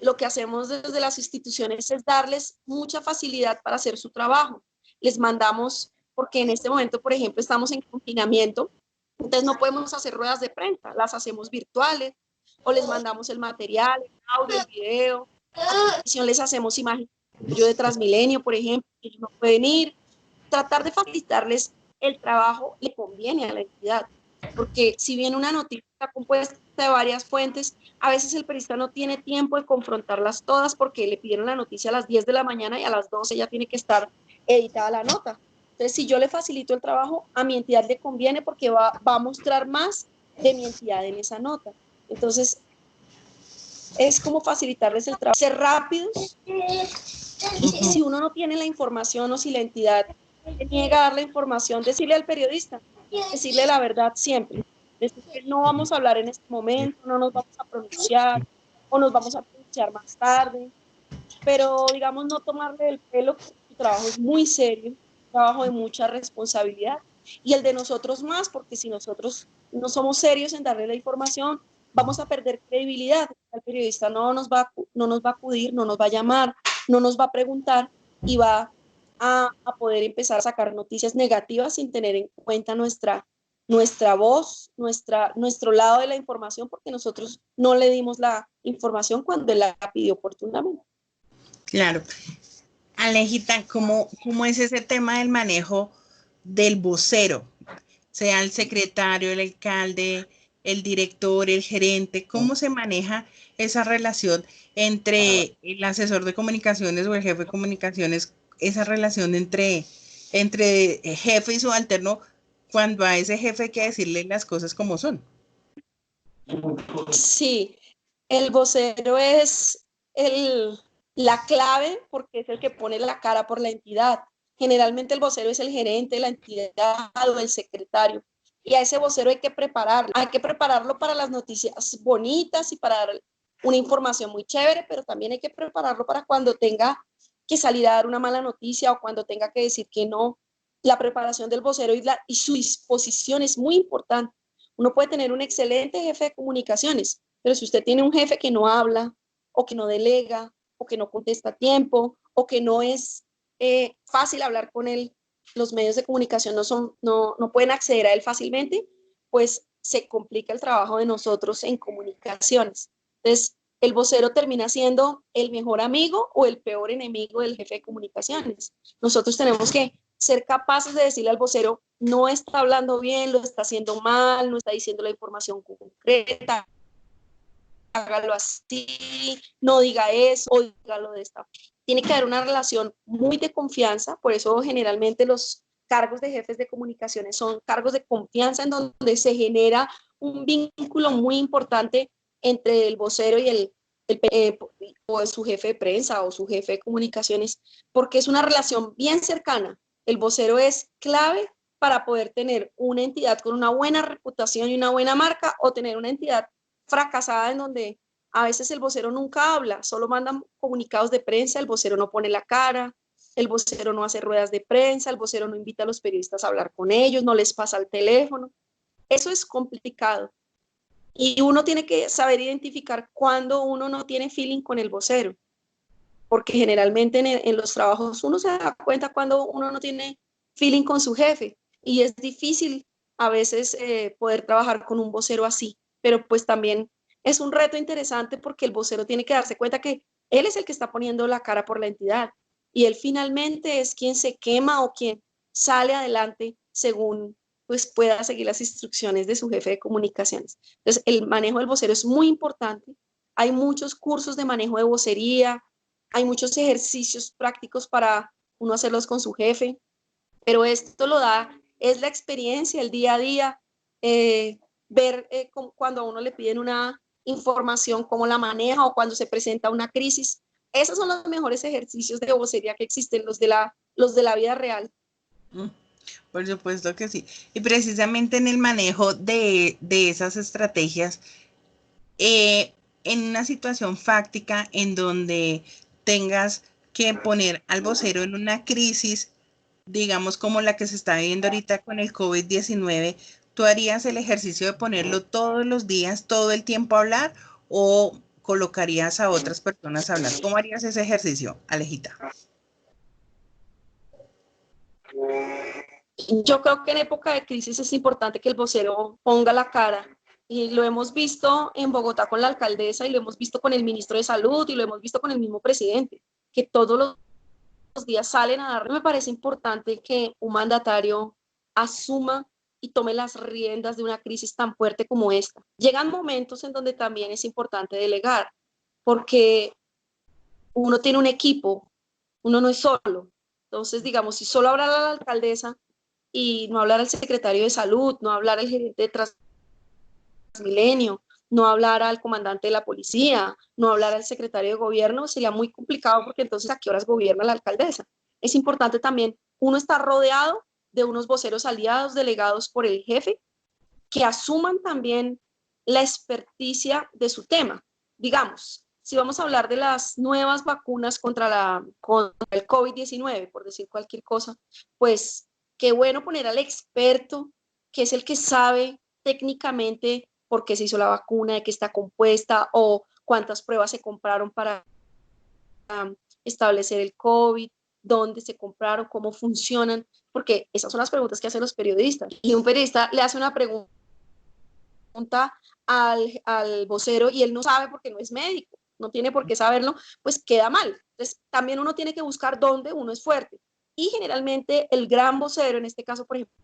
lo que hacemos desde las instituciones es darles mucha facilidad para hacer su trabajo. Les mandamos, porque en este momento, por ejemplo, estamos en confinamiento, entonces no podemos hacer ruedas de prensa, las hacemos virtuales, o les mandamos el material, el audio, el video, a televisión les hacemos imágenes de Transmilenio, por ejemplo, que ellos no pueden ir. Tratar de facilitarles el trabajo le conviene a la entidad, porque si bien una noticia está compuesta de varias fuentes, a veces el periodista no tiene tiempo de confrontarlas todas porque le pidieron la noticia a las 10 de la mañana y a las 12 ya tiene que estar editada la nota. Entonces, si yo le facilito el trabajo, a mi entidad le conviene porque va a mostrar más de mi entidad en esa nota. Entonces, es como facilitarles el trabajo, ser rápidos. Y si uno no tiene la información o si la entidad se niega a dar la información, decirle al periodista, decirle la verdad siempre. Decir que no vamos a hablar en este momento, no nos vamos a pronunciar o nos vamos a pronunciar más tarde. Pero, digamos, no tomarle el pelo, su trabajo es muy serio, un trabajo de mucha responsabilidad. Y el de nosotros más, porque si nosotros no somos serios en darle la información, vamos a perder credibilidad. El periodista no nos va a acudir, no nos va a llamar, no nos va a preguntar y va a poder empezar a sacar noticias negativas sin tener en cuenta nuestra voz, nuestro lado de la información, porque nosotros no le dimos la información cuando él la pidió oportunamente. Claro. Alejita, ¿cómo es ese tema del manejo del vocero? Sea el secretario, el alcalde, el director, el gerente, ¿cómo se maneja esa relación entre el asesor de comunicaciones o el jefe de comunicaciones, esa relación entre jefe y subalterno, cuando a ese jefe hay que decirle las cosas como son? Sí, el vocero es la clave porque es el que pone la cara por la entidad. Generalmente el vocero es el gerente de la entidad o el secretario. Y a ese vocero hay que prepararlo para las noticias bonitas y para dar una información muy chévere, pero también hay que prepararlo para cuando tenga que salir a dar una mala noticia o cuando tenga que decir que no. La preparación del vocero y su disposición es muy importante. Uno puede tener un excelente jefe de comunicaciones, pero si usted tiene un jefe que no habla o que no delega o que no contesta a tiempo o que no es fácil hablar con él, los medios de comunicación no pueden acceder a él fácilmente, pues se complica el trabajo de nosotros en comunicaciones. Entonces, el vocero termina siendo el mejor amigo o el peor enemigo del jefe de comunicaciones. Nosotros tenemos que ser capaces de decirle al vocero, no está hablando bien, lo está haciendo mal, no está diciendo la información concreta, hágalo así, no diga eso, o dígalo de esta. Tiene que haber una relación muy de confianza, por eso generalmente los cargos de jefes de comunicaciones son cargos de confianza en donde se genera un vínculo muy importante entre el vocero y o su jefe de prensa o su jefe de comunicaciones, porque es una relación bien cercana. El vocero es clave para poder tener una entidad con una buena reputación y una buena marca, o tener una entidad fracasada en donde a veces el vocero nunca habla, solo mandan comunicados de prensa, el vocero no pone la cara, el vocero no hace ruedas de prensa, el vocero no invita a los periodistas a hablar con ellos, no les pasa el teléfono. Eso es complicado. Y uno tiene que saber identificar cuando uno no tiene feeling con el vocero, porque generalmente en los trabajos uno se da cuenta cuando uno no tiene feeling con su jefe, y es difícil a veces poder trabajar con un vocero así, pero pues también es un reto interesante porque el vocero tiene que darse cuenta que él es el que está poniendo la cara por la entidad, y él finalmente es quien se quema o quien sale adelante según pues pueda seguir las instrucciones de su jefe de comunicaciones. Entonces, el manejo del vocero es muy importante. Hay muchos cursos de manejo de vocería, hay muchos ejercicios prácticos para uno hacerlos con su jefe, pero esto lo da, es la experiencia, el día a día, ver cuando a uno le piden una información, cómo la maneja, o cuando se presenta una crisis. Esos son los mejores ejercicios de vocería que existen, los de la vida real. Por supuesto que sí. Y precisamente en el manejo de esas estrategias, en una situación fáctica en donde tengas que poner al vocero en una crisis, digamos como la que se está viviendo ahorita con el COVID-19, ¿tú harías el ejercicio de ponerlo todos los días, todo el tiempo a hablar, o colocarías a otras personas a hablar? ¿Cómo harías ese ejercicio, Alejita? Yo creo que en época de crisis es importante que el vocero ponga la cara, y lo hemos visto en Bogotá con la alcaldesa, y lo hemos visto con el ministro de Salud, y lo hemos visto con el mismo presidente, que todos los días salen a dar. Me parece importante que un mandatario asuma y tome las riendas de una crisis tan fuerte como esta. Llegan momentos en donde también es importante delegar, porque uno tiene un equipo, uno no es solo. Entonces, digamos, si solo hablara la alcaldesa y no hablara el secretario de salud, no hablara el gerente de Transmilenio, no hablara el comandante de la policía, no hablara el secretario de gobierno, sería muy complicado, porque entonces ¿a qué horas gobierna la alcaldesa? Es importante también uno estar rodeado de unos voceros aliados delegados por el jefe, que asuman también la experticia de su tema. Digamos, si vamos a hablar de las nuevas vacunas contra el COVID-19, por decir cualquier cosa, pues qué bueno poner al experto, que es el que sabe técnicamente por qué se hizo la vacuna, de qué está compuesta, o cuántas pruebas se compraron para establecer el COVID, dónde se compraron, cómo funcionan, porque esas son las preguntas que hacen los periodistas. Y un periodista le hace una pregunta al vocero y él no sabe porque no es médico, no tiene por qué saberlo, pues queda mal. Entonces, también uno tiene que buscar dónde uno es fuerte. Y generalmente el gran vocero, en este caso, por ejemplo,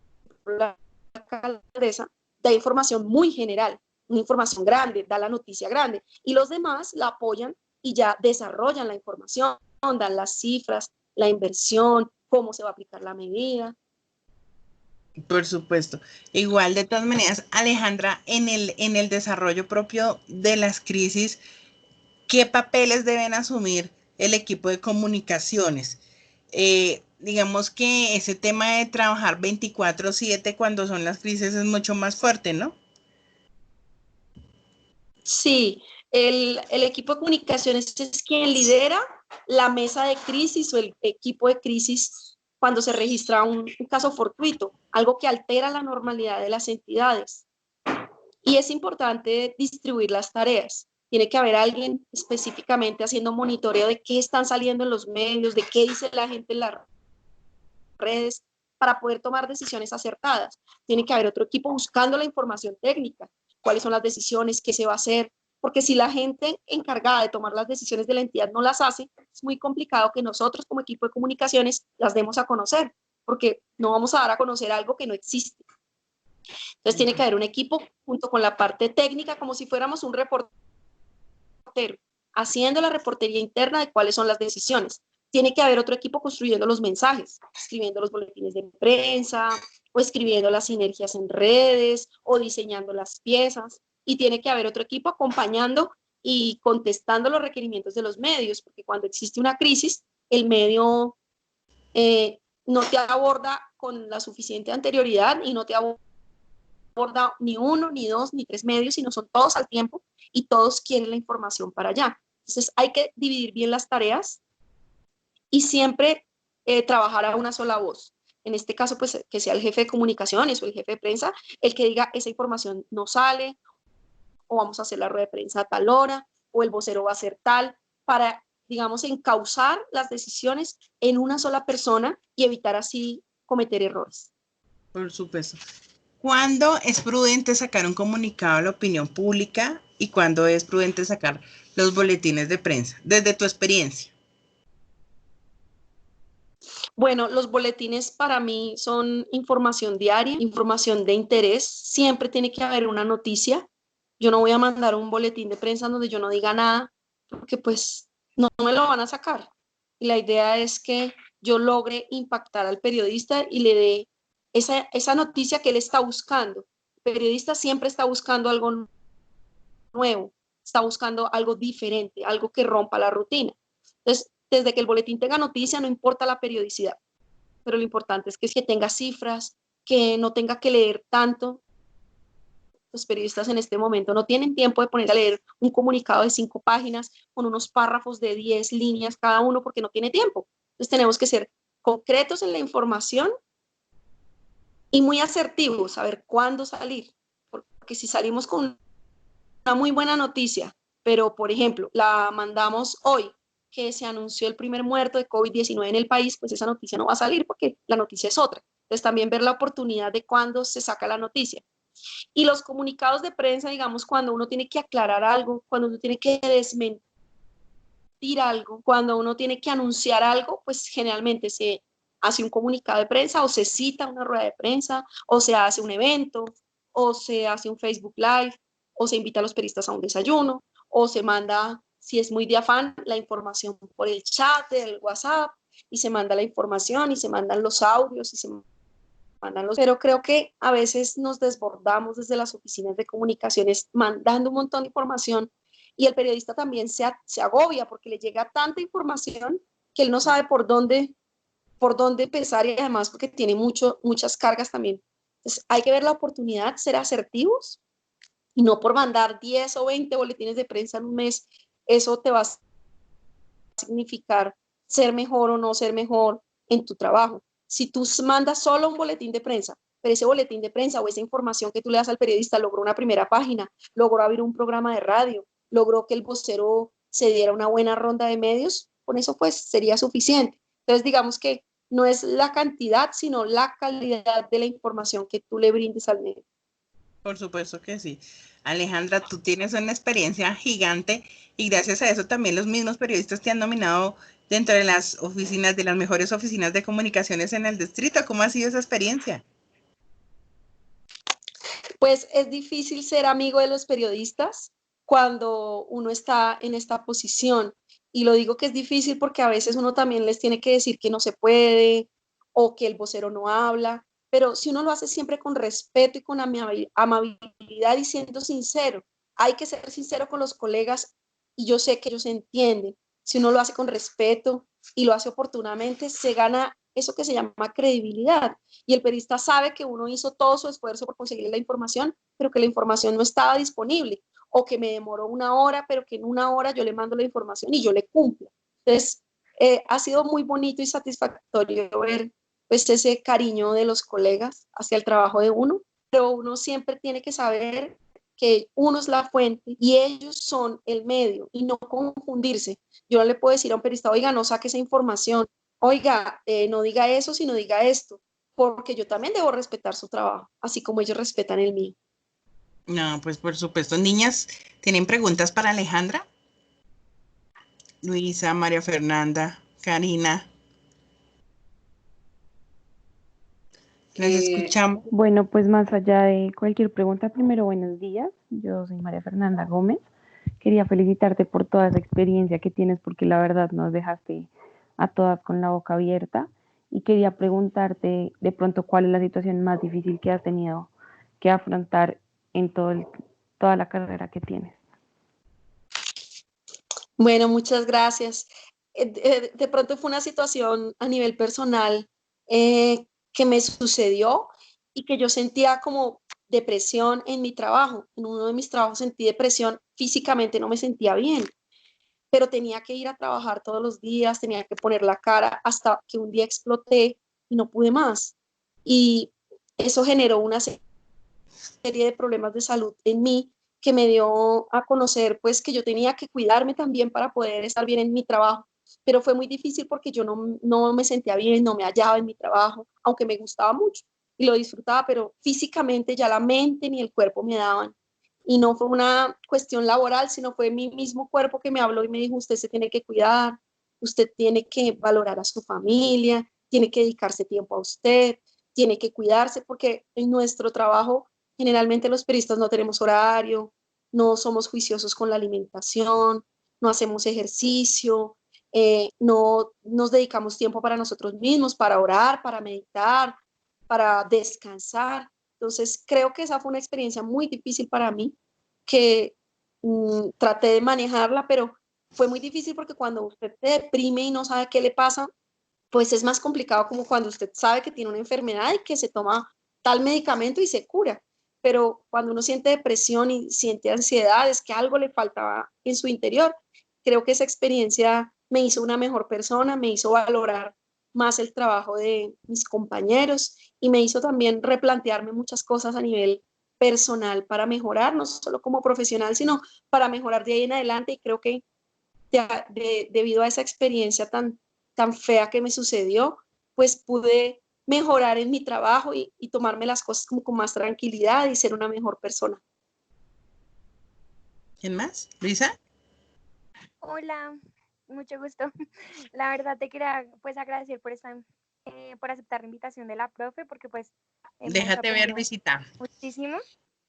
la alcaldesa, da información muy general, una información grande, da la noticia grande, y los demás la apoyan y ya desarrollan la información, dan las cifras, la inversión, cómo se va a aplicar la medida. Por supuesto. Igual, de todas maneras, Alejandra, en el desarrollo propio de las crisis, ¿qué papeles deben asumir el equipo de comunicaciones? Digamos que ese tema de trabajar 24/7 cuando son las crisis es mucho más fuerte, ¿no? Sí, el equipo de comunicaciones es quien lidera la mesa de crisis o el equipo de crisis cuando se registra un caso fortuito, algo que altera la normalidad de las entidades. Y es importante distribuir las tareas. Tiene que haber alguien específicamente haciendo monitoreo de qué están saliendo en los medios, de qué dice la gente en las redes, para poder tomar decisiones acertadas. Tiene que haber otro equipo buscando la información técnica, cuáles son las decisiones, qué se va a hacer, porque si la gente encargada de tomar las decisiones de la entidad no las hace, es muy complicado que nosotros como equipo de comunicaciones las demos a conocer, porque no vamos a dar a conocer algo que no existe. Entonces tiene que haber un equipo junto con la parte técnica, como si fuéramos un reportero reportero haciendo la reportería interna de cuáles son las decisiones. Tiene que haber otro equipo construyendo los mensajes, escribiendo los boletines de prensa, o escribiendo las sinergias en redes, o diseñando las piezas. Y tiene que haber otro equipo acompañando y contestando los requerimientos de los medios, porque cuando existe una crisis, el medio no te aborda con la suficiente anterioridad y no te aborda ni uno, ni dos, ni tres medios, sino son todos al tiempo y todos quieren la información para allá. Entonces hay que dividir bien las tareas y siempre trabajar a una sola voz. En este caso, pues que sea el jefe de comunicaciones o el jefe de prensa el que diga esa información no sale, o vamos a hacer la rueda de prensa a tal hora, o el vocero va a ser tal, para, digamos, encauzar las decisiones en una sola persona y evitar así cometer errores. Por supuesto. ¿Cuándo es prudente sacar un comunicado a la opinión pública y cuándo es prudente sacar los boletines de prensa, desde tu experiencia? Bueno, los boletines para mí son información diaria, información de interés. Siempre tiene que haber una noticia. Yo no voy a mandar un boletín de prensa donde yo no diga nada, porque pues no me lo van a sacar. Y la idea es que yo logre impactar al periodista y le dé esa noticia que él está buscando. El periodista siempre está buscando algo nuevo, está buscando algo diferente, algo que rompa la rutina. Entonces, desde que el boletín tenga noticia, no importa la periodicidad, pero lo importante es que tenga cifras, que no tenga que leer tanto. Los periodistas en este momento no tienen tiempo de poner a leer un comunicado de 5 páginas con unos párrafos de 10 líneas cada uno porque no tiene tiempo. Entonces tenemos que ser concretos en la información y muy asertivos, saber cuándo salir, porque si salimos con una muy buena noticia, pero por ejemplo la mandamos hoy, que se anunció el primer muerto de COVID-19 en el país, pues esa noticia no va a salir porque la noticia es otra. Entonces también ver la oportunidad de cuándo se saca la noticia. Y los comunicados de prensa, digamos, cuando uno tiene que aclarar algo, cuando uno tiene que desmentir algo, cuando uno tiene que anunciar algo, pues generalmente se hace un comunicado de prensa o se cita una rueda de prensa o se hace un evento o se hace un Facebook Live o se invita a los periodistas a un desayuno o se manda, si es muy de afán, la información por el chat del WhatsApp y se manda la información y se mandan los audios y se mandan los... Pero creo que a veces nos desbordamos desde las oficinas de comunicaciones mandando un montón de información y el periodista también se agobia porque le llega tanta información que él no sabe por dónde empezar y además porque tiene muchas cargas también. Entonces hay que ver la oportunidad, ser asertivos y no por mandar 10 o 20 boletines de prensa en un mes, eso te va a significar ser mejor o no ser mejor en tu trabajo. Si tú mandas solo un boletín de prensa, pero ese boletín de prensa o esa información que tú le das al periodista logró una primera página, logró abrir un programa de radio, logró que el vocero se diera una buena ronda de medios, con eso pues sería suficiente. Entonces digamos que no es la cantidad, sino la calidad de la información que tú le brindes al medio. Por supuesto que sí. Alejandra, tú tienes una experiencia gigante y gracias a eso también los mismos periodistas te han nominado dentro de las oficinas, de las mejores oficinas de comunicaciones en el distrito. ¿Cómo ha sido esa experiencia? Pues es difícil ser amigo de los periodistas cuando uno está en esta posición. Y lo digo que es difícil porque a veces uno también les tiene que decir que no se puede o que el vocero no habla. Pero si uno lo hace siempre con respeto y con amabilidad y siendo sincero, hay que ser sincero con los colegas y yo sé que ellos entienden. Si uno lo hace con respeto y lo hace oportunamente, se gana eso que se llama credibilidad. Y el periodista sabe que uno hizo todo su esfuerzo por conseguir la información, pero que la información no estaba disponible, o que me demoró 1 hora, pero que en 1 hora yo le mando la información y yo le cumplo. Entonces, ha sido muy bonito y satisfactorio ver pues ese cariño de los colegas hacia el trabajo de uno, pero uno siempre tiene que saber que uno es la fuente y ellos son el medio y no confundirse. Yo no le puedo decir a un periodista, oiga, no saque esa información, oiga, no diga eso, sino diga esto, porque yo también debo respetar su trabajo, así como ellos respetan el mío. No, pues por supuesto. Niñas, ¿tienen preguntas para Alejandra? Luisa, María Fernanda, Karina. Las escuchamos. Bueno, pues más allá de cualquier pregunta, primero buenos días. Yo soy María Fernanda Gómez, quería felicitarte por toda esa experiencia que tienes, porque la verdad nos dejaste a todas con la boca abierta. Y quería preguntarte de pronto cuál es la situación más difícil que has tenido que afrontar en toda la carrera que tienes. Bueno, muchas gracias. De pronto fue una situación a nivel personal que me sucedió y que yo sentía como depresión en mi trabajo. En uno de mis trabajos sentí depresión, físicamente no me sentía bien, pero tenía que ir a trabajar todos los días, tenía que poner la cara hasta que un día exploté y no pude más. Y eso generó una serie de problemas de salud en mí que me dio a conocer pues que yo tenía que cuidarme también para poder estar bien en mi trabajo, pero fue muy difícil porque yo no me sentía bien, no me hallaba en mi trabajo, aunque me gustaba mucho y lo disfrutaba, pero físicamente ya la mente ni el cuerpo me daban. Y no fue una cuestión laboral, sino fue mi mismo cuerpo que me habló y me dijo, usted se tiene que cuidar, usted tiene que valorar a su familia, tiene que dedicarse tiempo a usted, tiene que cuidarse, porque en nuestro trabajo generalmente los periodistas no tenemos horario, no somos juiciosos con la alimentación, no hacemos ejercicio, no nos dedicamos tiempo para nosotros mismos, para orar, para meditar, para descansar. Entonces, creo que esa fue una experiencia muy difícil para mí, que traté de manejarla, pero fue muy difícil porque cuando usted se deprime y no sabe qué le pasa, pues es más complicado como cuando usted sabe que tiene una enfermedad y que se toma tal medicamento y se cura. Pero cuando uno siente depresión y siente ansiedad, es que algo le faltaba en su interior. Creo que esa experiencia me hizo una mejor persona, me hizo valorar más el trabajo de mis compañeros y me hizo también replantearme muchas cosas a nivel personal para mejorar, no solo como profesional, sino para mejorar de ahí en adelante. Y creo que debido a esa experiencia tan fea que me sucedió, pues pude mejorar en mi trabajo y tomarme las cosas como con más tranquilidad y ser una mejor persona. ¿Quién más? ¿Luisa? Hola, mucho gusto. La verdad te quería pues agradecer por aceptar la invitación de la profe, porque pues hemos Déjate ver, aprendido Luisita. muchísimo.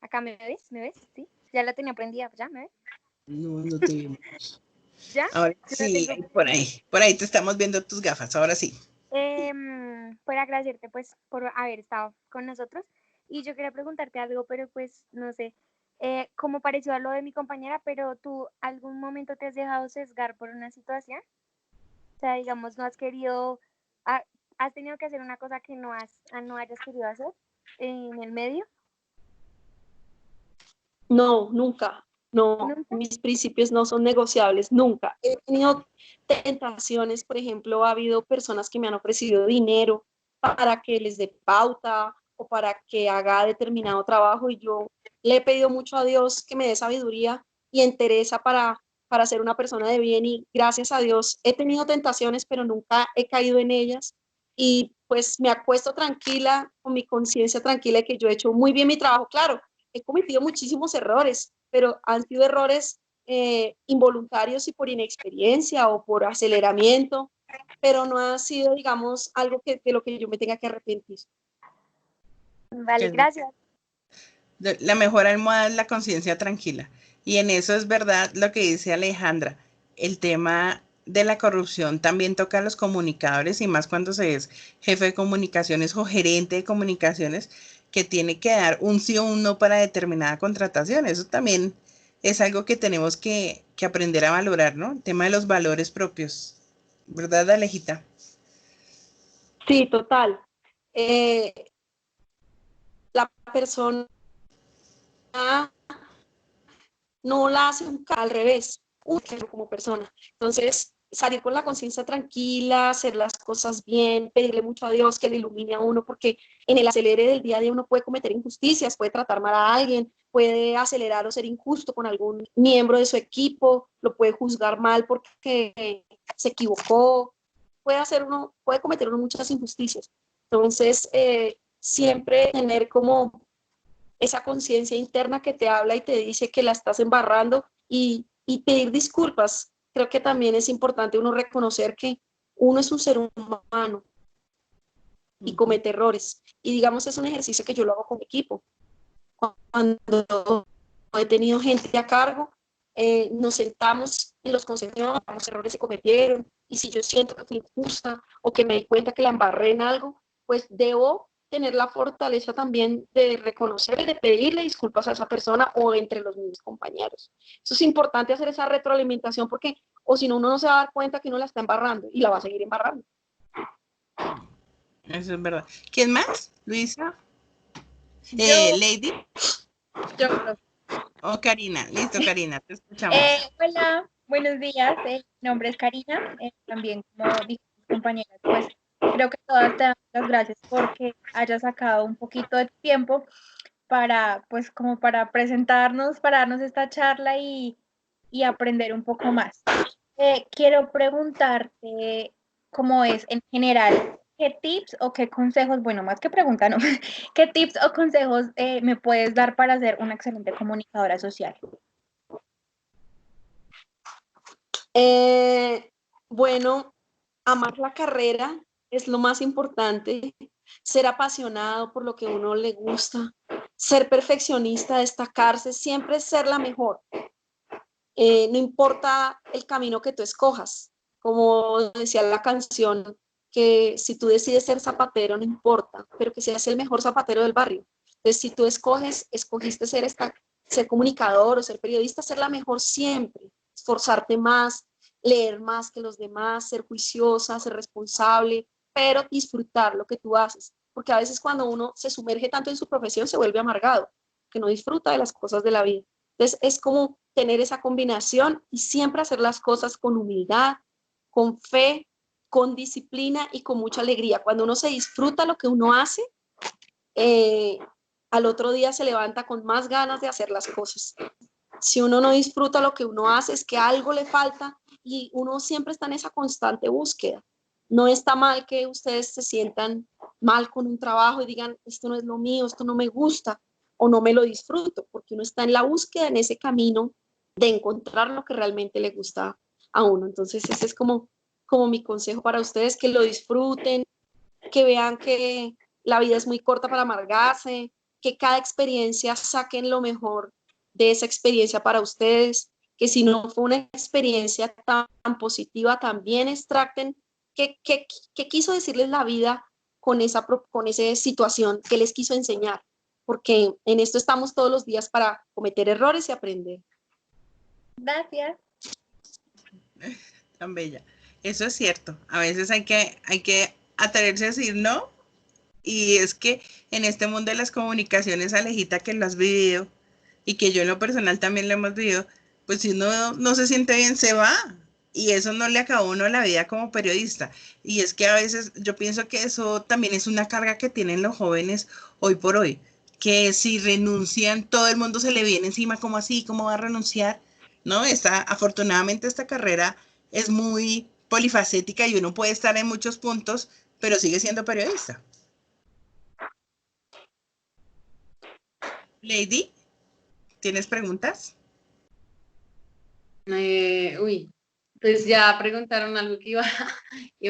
Acá me ves, ¿me ves? Sí, ya la tenía prendida, ¿ya me ves? No, no te vimos. ¿Ya? Ahora Yo la sí, tengo. por ahí te estamos viendo tus gafas, ahora sí. Por agradecerte pues por haber estado con nosotros, y yo quería preguntarte algo, pero pues no sé, cómo pareció a lo de mi compañera, pero tú algún momento te has dejado sesgar por una situación, o sea, digamos, no has querido, ha- has tenido que hacer una cosa que no hayas querido hacer en el medio. No, nunca. No, ¿Nunca? mis principios no son negociables, nunca. He tenido tentaciones, por ejemplo, ha habido personas que me han ofrecido dinero para que les dé pauta o para que haga determinado trabajo y yo le he pedido mucho a Dios que me dé sabiduría y entereza para ser una persona de bien y gracias a Dios he tenido tentaciones, pero nunca he caído en ellas y pues me acuesto tranquila, con mi conciencia tranquila de que yo he hecho muy bien mi trabajo. Claro, he cometido muchísimos errores, pero han sido errores involuntarios y por inexperiencia o por aceleramiento, pero no ha sido, digamos, algo de lo que yo me tenga que arrepentir. Vale, gracias. La mejor almohada es la conciencia tranquila. Y en eso es verdad lo que dice Alejandra. El tema de la corrupción también toca a los comunicadores y más cuando se es jefe de comunicaciones o gerente de comunicaciones que tiene que dar un sí o un no para determinada contratación. Eso también es algo que tenemos que aprender a valorar, ¿no? El tema de los valores propios. ¿Verdad, Alejita? Sí, total. Eh, la persona no la hace al revés, como persona. Entonces, salir con la conciencia tranquila, hacer las cosas bien, pedirle mucho a Dios que le ilumine a uno, porque en el acelere del día a día uno puede cometer injusticias, puede tratar mal a alguien, puede acelerar o ser injusto con algún miembro de su equipo, lo puede juzgar mal porque se equivocó, puede cometer uno muchas injusticias. Entonces, siempre tener como esa conciencia interna que te habla y te dice que la estás embarrando y pedir disculpas. Creo que también es importante uno reconocer que uno es un ser humano y comete errores. Y digamos, es un ejercicio que yo lo hago con mi equipo. Cuando he tenido gente a cargo, nos sentamos en los consejos, los errores se cometieron, y si yo siento que fui injusta o que me di cuenta que la embarré en algo, pues debo tener la fortaleza también de reconocer y de pedirle disculpas a esa persona o entre los mismos compañeros. Eso es importante, hacer esa retroalimentación, porque o si no, uno no se va a dar cuenta que uno la está embarrando y la va a seguir embarrando. Eso es verdad. ¿Quién más? Luisa. Lady. Yo, profe. O Karina. Listo, Karina, te escuchamos. Hola, buenos días. Mi nombre es Karina. También, como dijo mis compañeras, pues creo que todas te dan las gracias porque hayas sacado un poquito de tiempo para, pues, como para presentarnos, para darnos esta charla y aprender un poco más. Quiero preguntarte cómo es en general, qué tips o qué consejos, bueno, más que pregunta, ¿no? ¿Qué tips o consejos me puedes dar para ser una excelente comunicadora social? Bueno, amar la carrera es lo más importante, ser apasionado por lo que a uno le gusta, ser perfeccionista, destacarse, siempre ser la mejor. No importa el camino que tú escojas, como decía la canción, que si tú decides ser zapatero no importa, pero que seas el mejor zapatero del barrio. Entonces, si tú escogiste ser comunicador o ser periodista, ser la mejor siempre, esforzarte más, leer más que los demás, ser juiciosa, ser responsable, pero disfrutar lo que tú haces. Porque a veces cuando uno se sumerge tanto en su profesión se vuelve amargado, que no disfruta de las cosas de la vida. Entonces es como tener esa combinación y siempre hacer las cosas con humildad, con fe, con disciplina y con mucha alegría. Cuando uno se disfruta lo que uno hace, al otro día se levanta con más ganas de hacer las cosas. Si uno no disfruta lo que uno hace, es que algo le falta y uno siempre está en esa constante búsqueda. No está mal que ustedes se sientan mal con un trabajo y digan, esto no es lo mío, esto no me gusta o no me lo disfruto, porque uno está en la búsqueda, en ese camino de encontrar lo que realmente le gusta a uno. Entonces ese es como mi consejo para ustedes, que lo disfruten, que vean que la vida es muy corta para amargarse, que cada experiencia saquen lo mejor de esa experiencia para ustedes, que si no fue una experiencia tan positiva, también extracten qué quiso decirles la vida con esa situación, que les quiso enseñar, porque en esto estamos todos los días para cometer errores y aprender. Gracias. Tan bella. Eso es cierto. A veces hay que atreverse a decir no. Y es que en este mundo de las comunicaciones, Alejita, que lo has vivido y que yo en lo personal también lo hemos vivido, pues si uno no se siente bien, se va. Y eso no le acaba a uno la vida como periodista. Y es que a veces yo pienso que eso también es una carga que tienen los jóvenes hoy por hoy. Que si renuncian, todo el mundo se le viene encima, como así, ¿cómo va a renunciar? ¿No? Afortunadamente esta carrera es muy polifacética y uno puede estar en muchos puntos, pero sigue siendo periodista. Lady, ¿tienes preguntas? Pues ya preguntaron algo que iba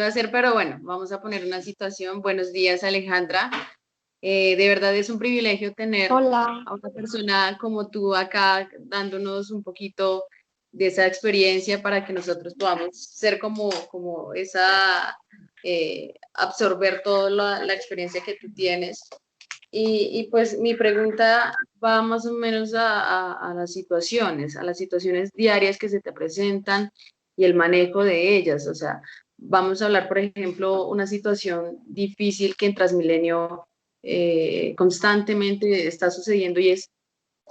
a hacer, pero bueno, vamos a poner una situación. Buenos días, Alejandra. De verdad es un privilegio tener Hola. a una persona como tú acá dándonos un poquito de esa experiencia para que nosotros podamos ser como esa, absorber toda la experiencia que tú tienes. Y pues mi pregunta va más o menos a las situaciones diarias que se te presentan y el manejo de ellas. O sea, vamos a hablar, por ejemplo, una situación difícil que en Transmilenio constantemente está sucediendo y es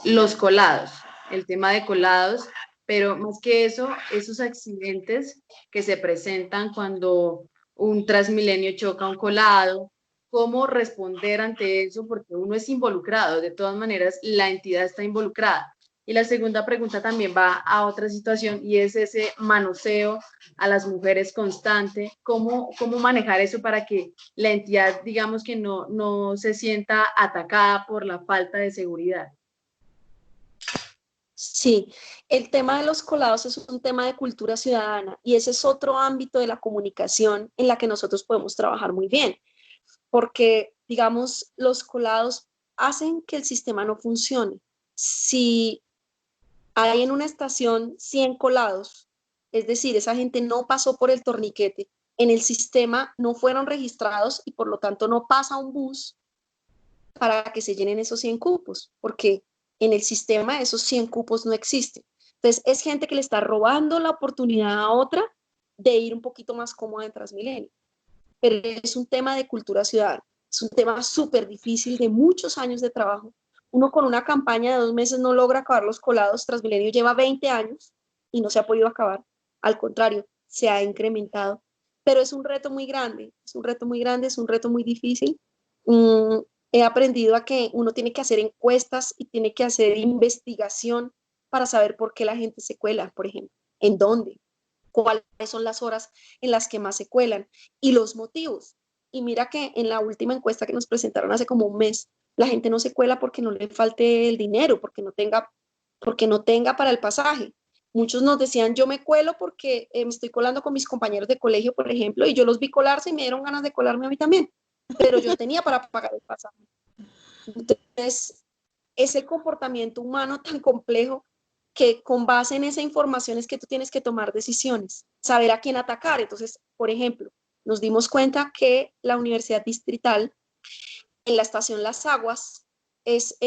los colados, el tema de colados, pero más que eso, esos accidentes que se presentan cuando un Transmilenio choca un colado, cómo responder ante eso, porque uno es involucrado, de todas maneras la entidad está involucrada. Y la segunda pregunta también va a otra situación y es ese manoseo a las mujeres constante, cómo manejar eso para que la entidad, digamos que no se sienta atacada por la falta de seguridad. Sí, el tema de los colados es un tema de cultura ciudadana y ese es otro ámbito de la comunicación en la que nosotros podemos trabajar muy bien, porque, digamos, los colados hacen que el sistema no funcione. Si hay en una estación 100 colados, es decir, esa gente no pasó por el torniquete, en el sistema no fueron registrados y por lo tanto no pasa un bus para que se llenen esos 100 cupos, porque en el sistema esos 100 cupos no existen. Entonces es gente que le está robando la oportunidad a otra de ir un poquito más cómoda en Transmilenio. Pero es un tema de cultura ciudadana, es un tema súper difícil de muchos años de trabajo. Uno con una campaña de 2 meses no logra acabar los colados. Transmilenio lleva 20 años y no se ha podido acabar. Al contrario, se ha incrementado. Pero es un reto muy grande, es un reto muy grande, es un reto muy difícil. He aprendido a que uno tiene que hacer encuestas y tiene que hacer investigación para saber por qué la gente se cuela, por ejemplo, en dónde, cuáles son las horas en las que más se cuelan y los motivos. Y mira que en la última encuesta que nos presentaron hace como un mes, la gente no se cuela porque no le falte el dinero, porque no tenga para el pasaje. Muchos nos decían, yo me cuelo porque me estoy colando con mis compañeros de colegio, por ejemplo, y yo los vi colarse y me dieron ganas de colarme a mí también, pero yo tenía para pagar el pasaje. Entonces, es el comportamiento humano tan complejo que con base en esa información es que tú tienes que tomar decisiones, saber a quién atacar. Entonces, por ejemplo, nos dimos cuenta que la Universidad Distrital en la estación Las Aguas es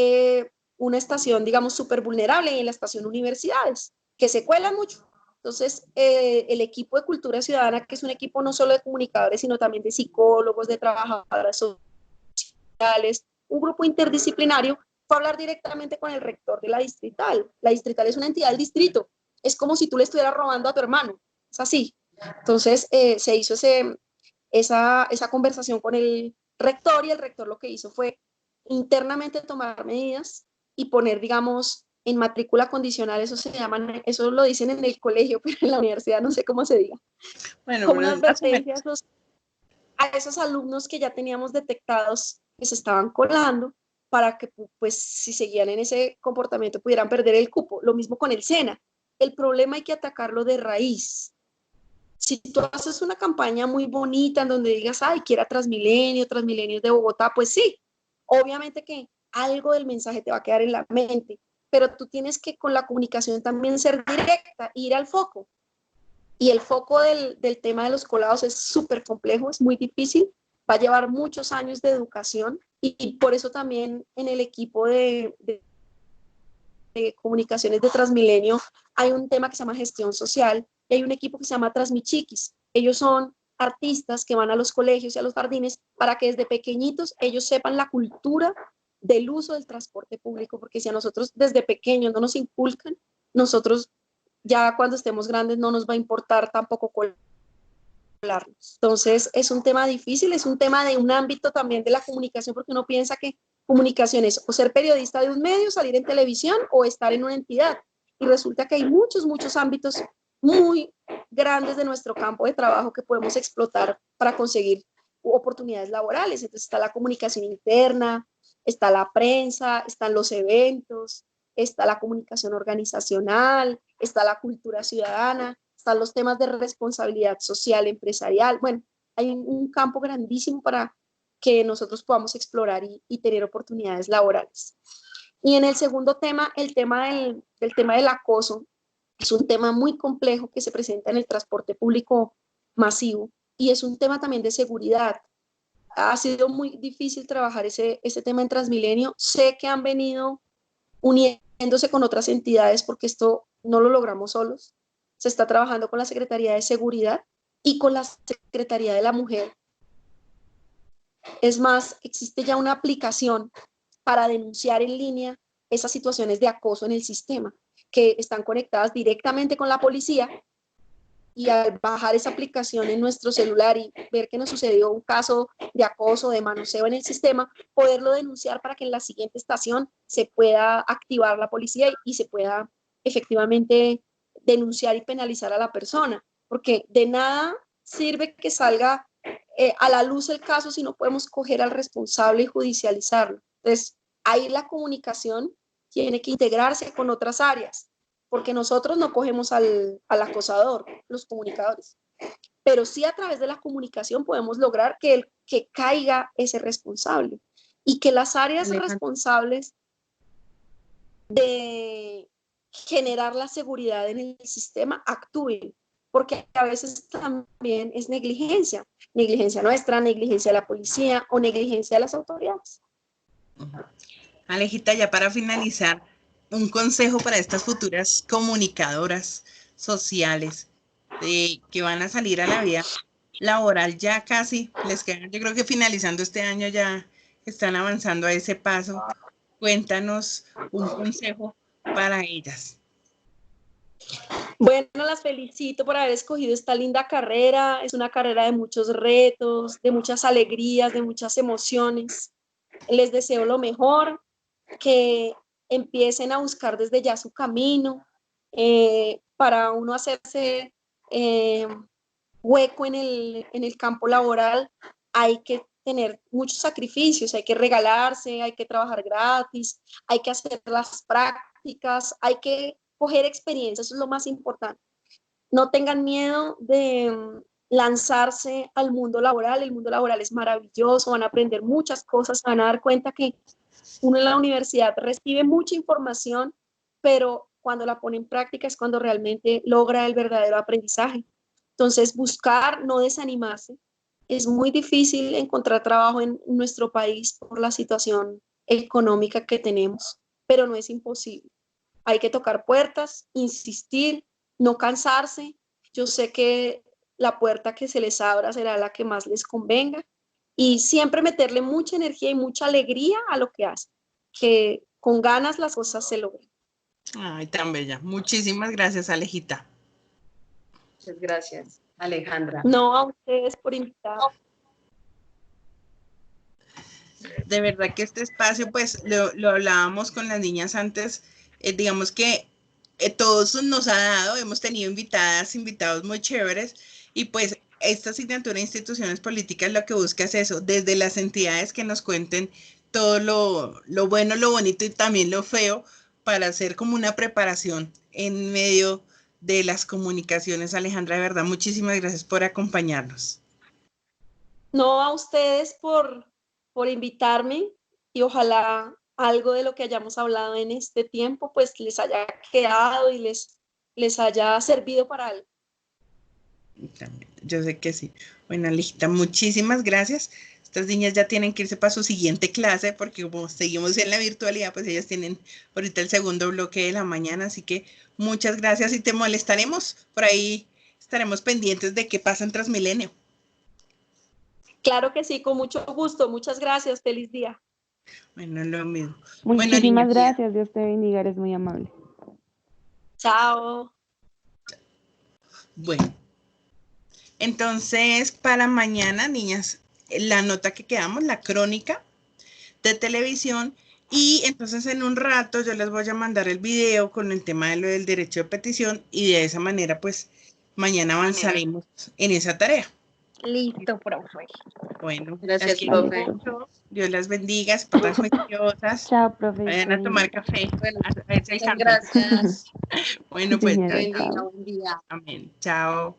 una estación, digamos, súper vulnerable, y en la estación Universidades, que se cuelan mucho. Entonces, el equipo de Cultura Ciudadana, que es un equipo no solo de comunicadores, sino también de psicólogos, de trabajadoras sociales, un grupo interdisciplinario, fue a hablar directamente con el rector de la Distrital. La Distrital es una entidad del distrito. Es como si tú le estuvieras robando a tu hermano. Es así. Entonces, se hizo esa conversación con el rector, y el rector lo que hizo fue internamente tomar medidas y poner, digamos, en matrícula condicional, eso lo dicen en el colegio, pero en la universidad no sé cómo se diga, Bueno, como pero una advertencia a esos alumnos que ya teníamos detectados que se estaban colando, para que, pues, si seguían en ese comportamiento pudieran perder el cupo. Lo mismo con el SENA. El problema hay que atacarlo de raíz. Si tú haces una campaña muy bonita en donde digas, ay, quiera Transmilenio de Bogotá, pues sí, obviamente que algo del mensaje te va a quedar en la mente, pero tú tienes que con la comunicación también ser directa, ir al foco. Y el foco del tema de los colados es súper complejo, es muy difícil, va a llevar muchos años de educación, y por eso también en el equipo de comunicaciones de Transmilenio hay un tema que se llama gestión social, y hay un equipo que se llama Transmichiquis. Ellos son artistas que van a los colegios y a los jardines para que desde pequeñitos ellos sepan la cultura del uso del transporte público, porque si a nosotros desde pequeños no nos inculcan, nosotros ya cuando estemos grandes no nos va a importar tampoco colarnos. Entonces es un tema difícil, es un tema de un ámbito también de la comunicación, porque uno piensa que comunicación es o ser periodista de un medio, salir en televisión, o estar en una entidad. Y resulta que hay muchos ámbitos muy grandes de nuestro campo de trabajo que podemos explotar para conseguir oportunidades laborales. Entonces está la comunicación interna, está la prensa, están los eventos, está la comunicación organizacional, está la cultura ciudadana, están los temas de responsabilidad social, empresarial. Bueno, hay un campo grandísimo para que nosotros podamos explorar y tener oportunidades laborales. Y en el segundo tema, el tema del acoso, es un tema muy complejo que se presenta en el transporte público masivo, y es un tema también de seguridad. Ha sido muy difícil trabajar ese tema en Transmilenio. Sé que han venido uniéndose con otras entidades, porque esto no lo logramos solos. Se está trabajando con la Secretaría de Seguridad y con la Secretaría de la Mujer. Es más, existe ya una aplicación para denunciar en línea esas situaciones de acoso en el sistema, que están conectadas directamente con la policía, y al bajar esa aplicación en nuestro celular y ver que nos sucedió un caso de acoso, de manoseo en el sistema, poderlo denunciar para que en la siguiente estación se pueda activar la policía y se pueda efectivamente denunciar y penalizar a la persona, porque de nada sirve que salga a la luz el caso si no podemos coger al responsable y judicializarlo. Entonces, ahí la comunicación tiene que integrarse con otras áreas, porque nosotros no cogemos al acosador, los comunicadores, pero sí a través de la comunicación podemos lograr que caiga ese responsable, y que las áreas responsables de generar la seguridad en el sistema, actúen, porque a veces también es negligencia nuestra, negligencia de la policía o negligencia de las autoridades. Alejita, ya para finalizar, un consejo para estas futuras comunicadoras sociales que van a salir a la vida laboral ya casi, les quedan, yo creo que finalizando este año ya están avanzando a ese paso. Cuéntanos un consejo para ellas. Bueno, las felicito por haber escogido esta linda carrera. Es una carrera de muchos retos, de muchas alegrías, de muchas emociones. Les deseo lo mejor, que empiecen a buscar desde ya su camino, para uno hacerse hueco en el campo laboral. Hay que tener muchos sacrificios, hay que regalarse, hay que trabajar gratis, hay que hacer las prácticas, hay que coger experiencia, eso es lo más importante. No tengan miedo de lanzarse al mundo laboral, el mundo laboral es maravilloso, van a aprender muchas cosas, van a dar cuenta que uno en la universidad recibe mucha información, pero cuando la pone en práctica es cuando realmente logra el verdadero aprendizaje. Entonces, buscar, no desanimarse. Es muy difícil encontrar trabajo en nuestro país por la situación económica que tenemos, pero no es imposible. Hay que tocar puertas, insistir, no cansarse. Yo sé que la puerta que se les abra será la que más les convenga y siempre meterle mucha energía y mucha alegría a lo que hacen, que con ganas las cosas se logran. Ay, tan bella. Muchísimas gracias, Alejita. Muchas gracias, Alejandra. No, a ustedes por invitar. De verdad que este espacio, pues lo hablábamos con las niñas antes, digamos que todos nos ha dado, hemos tenido invitados muy chéveres, y pues esta asignatura de instituciones políticas lo que busca es eso, desde las entidades que nos cuenten todo lo bueno, lo bonito y también lo feo, para hacer como una preparación en medio de las comunicaciones. Alejandra, de verdad, muchísimas gracias por acompañarnos. No, a ustedes por invitarme, y ojalá algo de lo que hayamos hablado en este tiempo pues les haya quedado y les haya servido para algo. También, yo sé que sí. Bueno, Alejita, muchísimas gracias. Estas niñas ya tienen que irse para su siguiente clase porque como seguimos en la virtualidad, pues ellas tienen ahorita el segundo bloque de la mañana, así que muchas gracias y te molestaremos. Por ahí estaremos pendientes de qué pasa en Transmilenio. Claro que sí, con mucho gusto. Muchas gracias. Feliz día. Bueno, lo mismo. Muchísimas bueno, gracias, Dios te bendiga, eres muy amable. Chao. Bueno, entonces para mañana, niñas, la nota que quedamos, la crónica de televisión, y entonces en un rato yo les voy a mandar el video con el tema de lo del derecho de petición y de esa manera pues mañana avanzaremos en esa tarea. Listo, profe. Bueno, Gracias, las quiero profe. mucho. Dios las bendiga, se portan juiciosas. Chao, profe. Vayan a tomar café. Bueno, A ese el café. gracias. Bueno, pues, Señora, Bendiga, chao. buen día. amén. Chao.